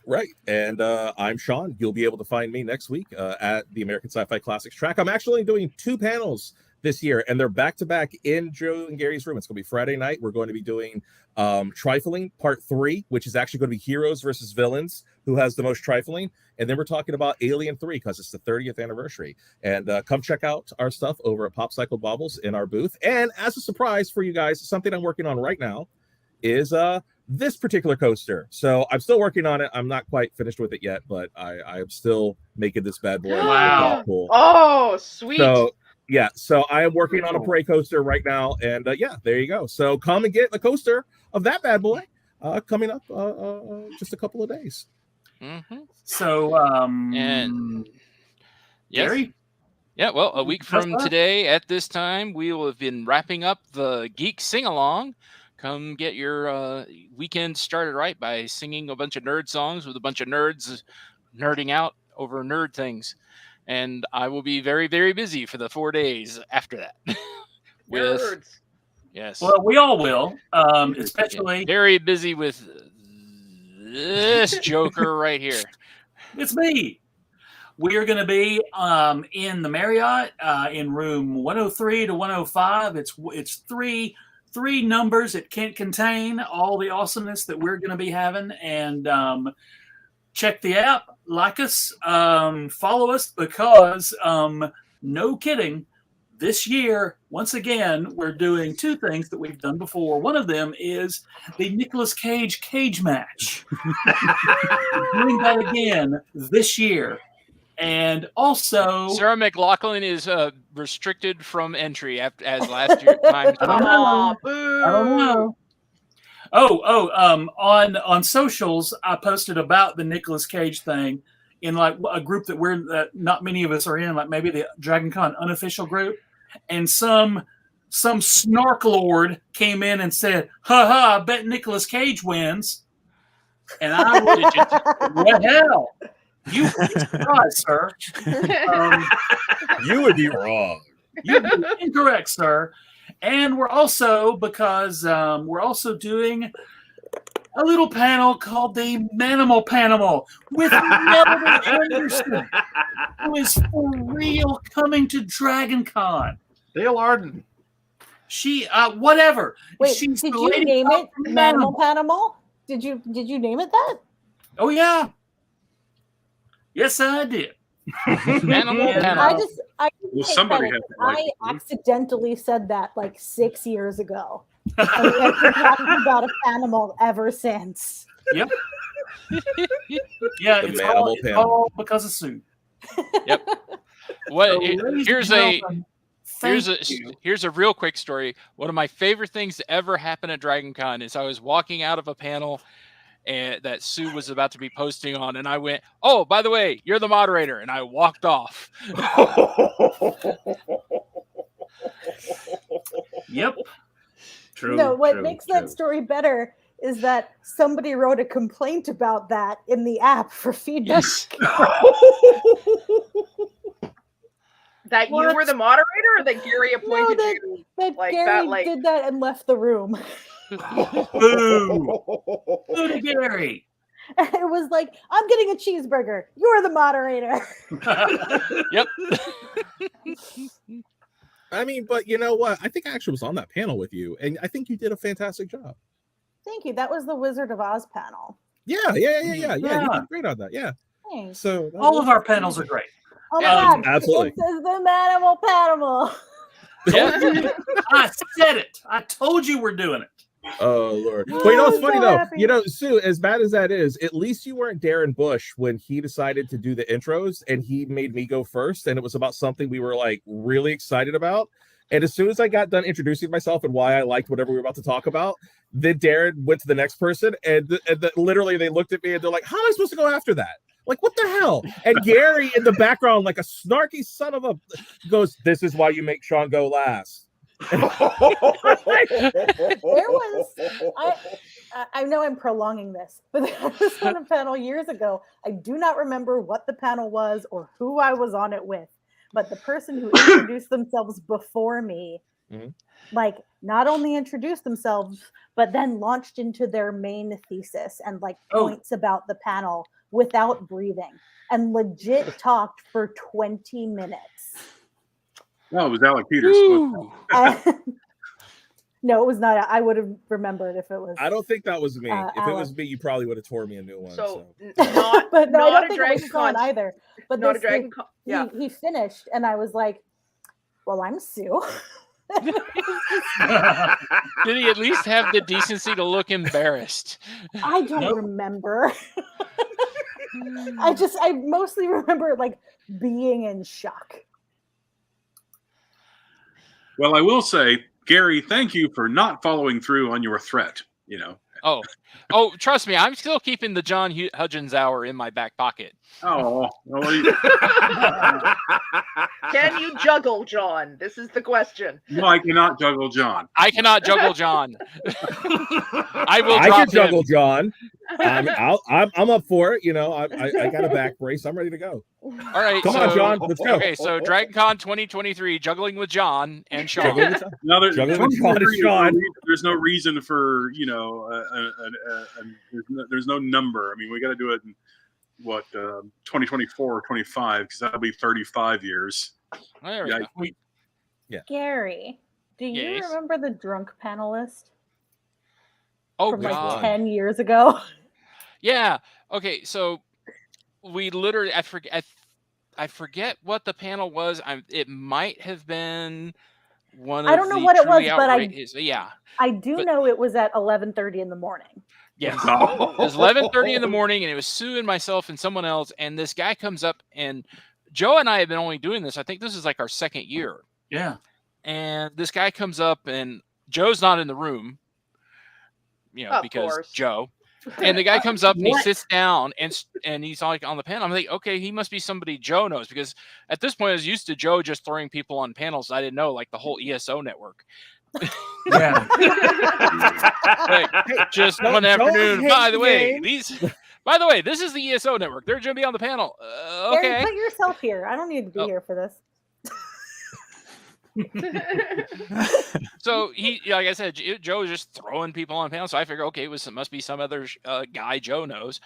Right. And I'm Sean. You'll be able to find me next week at the American Sci-Fi Classics Track. I'm actually doing 2 panels this year, and they're back-to-back in Joe and Gary's room. It's going to be Friday night. We're going to be doing Trifling Part 3, which is actually going to be heroes versus villains. Who has the most trifling? And then we're talking about Alien 3 because it's the 30th anniversary. And come check out our stuff over at Pop Cycle Baubles in our booth. And as a surprise for you guys, something I'm working on right now is this particular coaster. So I'm still working on it. I'm not quite finished with it yet, but I am still making this bad boy. Wow. Cool. Oh, sweet. So, yeah, so I am working on a parade coaster right now, and there you go. So come and get the coaster of that bad boy coming up just a couple of days. Mm-hmm. So, and yes. Gary? Yeah, well, a week from today at this time, we will have been wrapping up the Geek Sing-Along. Come get your weekend started right by singing a bunch of nerd songs with a bunch of nerds nerding out over nerd things. And I will be very, very busy for the 4 days after that. With Nerds. Yes. Well, we all will, especially very busy with this joker right here. It's me. We are going to be in the Marriott in room 103 to 105. It's three numbers it can't contain all the awesomeness that we're going to be having. And check the app, like us, follow us, because no kidding, this year, once again, we're doing 2 things that we've done before. One of them is the Nicolas Cage match. We're doing that again this year. And also, Sarah McLachlan is restricted from entry as last year. Time. I don't know. On socials, I posted about the Nicolas Cage thing in like a group that not many of us are in, like maybe the DragonCon unofficial group, and some snark lord came in and said, "Ha ha! I bet Nicolas Cage wins." And I was, what hell? You would be surprised, sir. You would be wrong. You're incorrect, sir. And we're also, because we're also doing a little panel called the Manimal Panel with Melody Anderson, who is for real coming to Dragon Con. Dale Arden. She, whatever. Wait, She's did the you lady name from it Manimal Panimal? Did you name it that? Oh, yeah. Yes, I did. Animal Yeah. panel. I Well, take somebody credit. has to like I it. accidentally said that like 6 years ago. And we have been talking about a animal ever since. Yep. Yeah, The it's Manimal it's Panel. all because of Sue. Yep. What? So, ladies and Here's a gentlemen, here's a thank you. here's a real quick story. One of my favorite things to ever happen at Dragon Con is I was walking out of a panel and that Sue was about to be posting on, and I went, "Oh, by the way, you're the moderator," and I walked off. Yep. True. No, what true, makes true. that story better is that somebody wrote a complaint about that in the app for feedback. Yes. That you What? were the moderator, or that Gary appointed that- you? That Like Gary that, like- did that and left the room. Boo. Boo to Gary. It was like, I'm getting a cheeseburger. You're the moderator. Yep. I mean, but you know what? I think I actually was on that panel with you, and I think you did a fantastic job. Thank you. That was the Wizard of Oz panel. Yeah. You Yeah. did great on that. Yeah. Thanks. So All of our panels are great. Oh my Yeah, god. absolutely. It says the Manimal Panimal. Yeah. I said it. I told you we're doing it. Oh Lord! But you know what's I'm funny so though? happy. You know, Sue, as bad as that is, at least you weren't Darren Bush when he decided to do the intros, and he made me go first, and it was about something we were like really excited about. And as soon as I got done introducing myself and why I liked whatever we were about to talk about, then Darren went to the next person, and literally they looked at me and they're like, "How am I supposed to go after that? Like, what the hell?" And Gary in the background, like a snarky son of a, goes, "This is why you make Sean go last." There was I know I'm prolonging this, but there was on a panel years ago. I do not remember what the panel was or who I was on it with, but the person who introduced themselves before me, Mhm. like not only introduced themselves, but then launched into their main thesis and like Oh. points about the panel without breathing and legit talked for 20 minutes. No, it was Alec Peters. Ooh. No, it was not. I would have remembered if it was. I don't think that was me. If it was Alex. me, you probably would have tore me a new one. So, So. But no, I not don't a think it was Dragon Sean Con. either. But Not a this- Dragon Con. Yeah. he finished, and I was like, "Well, I'm Sue." Did he at least have the decency to look embarrassed? I don't Nope. remember. I mostly remember like being in shock. Well, I will say, Gary, thank you for not following through on your threat. You know. Oh, trust me, I'm still keeping the John Hudgens hour in my back pocket. Oh, well, Can you juggle, John? This is the question. no, I cannot juggle John. I cannot juggle John. I will I drop can juggle him. John. I'm up for it. You know, I got a back brace. I'm ready to go. All right, Come on, John. Let's go. Okay, so Dragon Con 2023, juggling with John and Sean. Juggling with John. Now, Juggling with John and Sean. There's no reason for there's no number. I mean, we got to do it in 2024 or 25 because that'll be 35 years. There we Yeah. go. Gary, do you Yes. remember the Drunk Panelist Oh from like God. 10 years ago? Yeah. Okay. So we literally, I forget what the panel was. It might have been one of I don't know the what it was, truly but outrageous- yeah. I do But- know it was at 11:30 in the morning. Yes. It was 11:30 in the morning, and it was Sue and myself and someone else. And this guy comes up, and Joe and I have been only doing this. I think this is like our second year. Yeah. And this guy comes up, and Joe's not in the room, Of because course. Joe. And the guy comes up and he What? sits down and he's like on the panel. I'm like, okay, he must be somebody Joe knows, because at this point I was used to Joe just throwing people on panels. I didn't know, like the whole ESO network. Yeah. Like, just No, one Joe afternoon. hates By the the way, game. this is the ESO network. They're going to be on the panel. Gary, Okay. put yourself here. I don't need to be Oh. here for this. So he, like I said, Joe was just throwing people on panels. So I figured, okay, it must be some other guy Joe knows.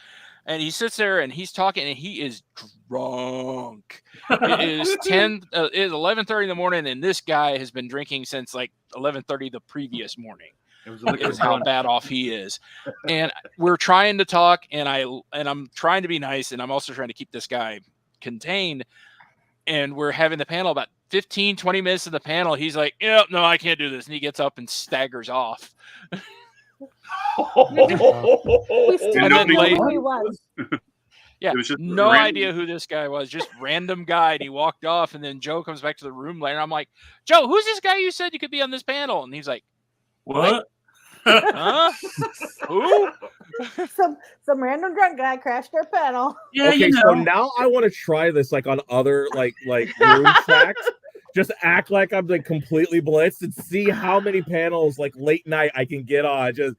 And he sits there and he's talking, and he is drunk. It is 11:30 in the morning, and this guy has been drinking since like 11:30 the previous morning. Is how bad off he is. And we're trying to talk, and I'm trying to be nice, and I'm also trying to keep this guy contained. And we're having the panel about 15, 20 minutes of the panel. He's like, yeah, no, I can't do this. And he gets up and staggers off. We still don't know who he was. Yeah, no idea who this guy was. Just random guy. And he walked off, and then Joe comes back to the room later. I'm like, Joe, who's this guy you said you could be on this panel? And he's like, what? Huh? Who? Some random drunk guy crashed our panel. Yeah, okay, so now I want to try this like on other like room tracks. Just act like I'm like completely blitzed and see how many panels like late night I can get on. Just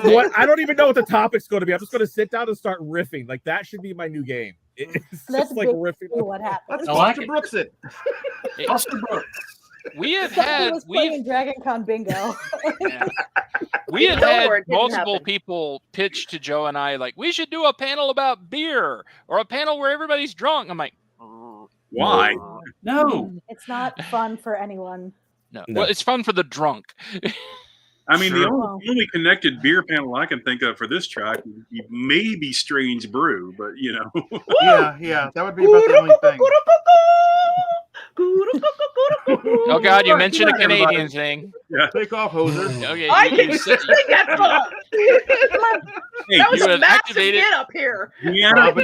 what I don't even know what the topic's going to be. I'm just going to sit down and start riffing. Like that should be my new game. It's just like riffing. What happened? Let's Foster Brooks it. Foster Brooks. We have had Dragon Con bingo. We have had multiple people pitch to Joe and I like, we should do a panel about beer or a panel where everybody's drunk. I'm like, why? No, it's not fun for anyone. No. Well, it's fun for the drunk. I mean, the only connected beer panel I can think of for this track may be Strange Brew, but you know. yeah, that would be about the only thing. Oh God, you mentioned a Canadian thing. Yeah. Take off, hosers. Okay, I can sing that song. That was a massive get up here. We have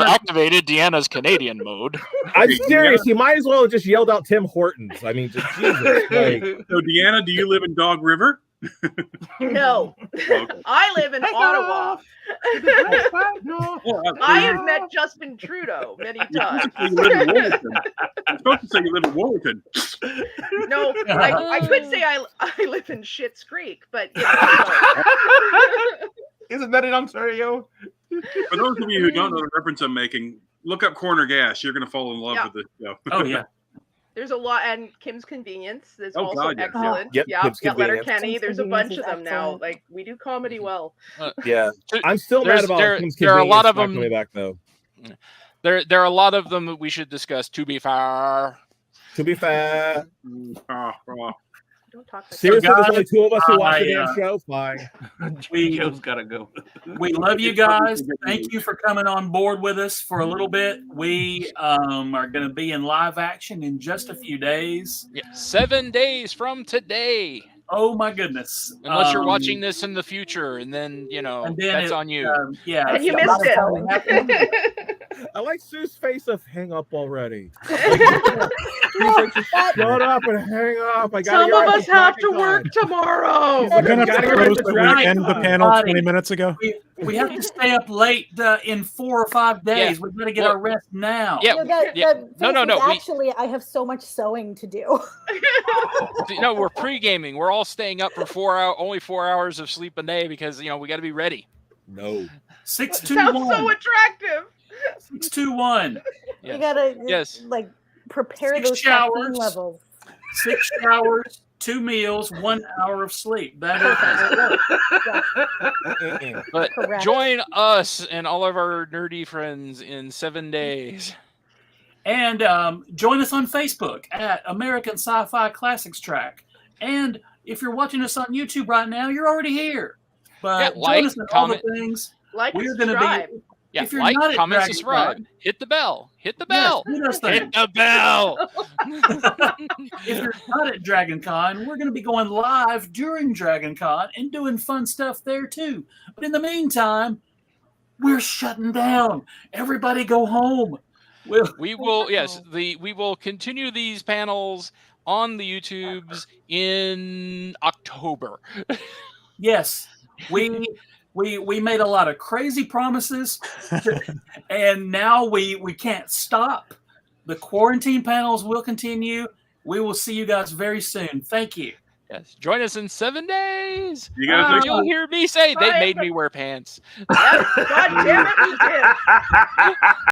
activated Deanna's Canadian mode. I'm serious. He might as well have just yelled out Tim Hortons. I mean, just Jesus. Like... So, Deanna, do you live in Dog River? No, I live in Ottawa. I have met Justin Trudeau many times. You're supposed to say you live in Warrington. No, I could say I live in Schitt's Creek, but you know, isn't that in Ontario? For those of you who don't know the reference I'm making, look up Corner Gas. You're going to fall in love with this show. Oh yeah. There's a lot, and Kim's Convenience is also God, yeah. excellent. Yep, yeah, Letterkenny. There's a bunch of them excellent. now. Like we do comedy well. Yeah, I'm still mad about Kim's Convenience. There are a lot of them coming back though. There are a lot of them that we should discuss. To be fair. Don't talk like seriously, guys, there's only two of us who watch the damn show. Fine. Joe's gotta go. We love you guys. Thank you for coming on board with us for a little bit. We are going to be in live action in just a few days. Yeah, 7 days from today. Oh my goodness! Unless you're watching this in the future, and then that's on you. Yeah, and you missed it. I like Sue's face of hang up already. Shut up and hang up. Some of us have to work tomorrow. We're gonna propose that we end the panel 20 minutes ago. We have to stay up late in 4 or 5 days. We've got to get our rest now. Yeah. No. Actually, I have so much sewing to do. No, we're pre-gaming. We're all staying up for only 4 hours of sleep a day because we got to be ready. No. 621. Sounds so attractive. 621. You gotta prepare 6 those showers. caffeine levels. 6 showers, 2 meals, 1 hour of sleep. That is. But join us and all of our nerdy friends in 7 days. And join us on Facebook at American Sci-Fi Classics Track. And if you're watching us on YouTube right now, you're already here. But join us in all the things. We're going to be. Yeah, if you're not comment, subscribe. Hit the bell. Hit the bell. Yes, hit the bell. If you're not at Dragon Con, we're going to be going live during Dragon Con and doing fun stuff there too. But in the meantime, we're shutting down. Everybody go home. We will continue these panels on the YouTubes in October. Yes, we made a lot of crazy promises, and now we can't stop. The quarantine panels will continue. We will see you guys very soon. Thank you. Yes, join us in 7 days. You guys, you'll hear me say they made me wear pants. God damn it, we did.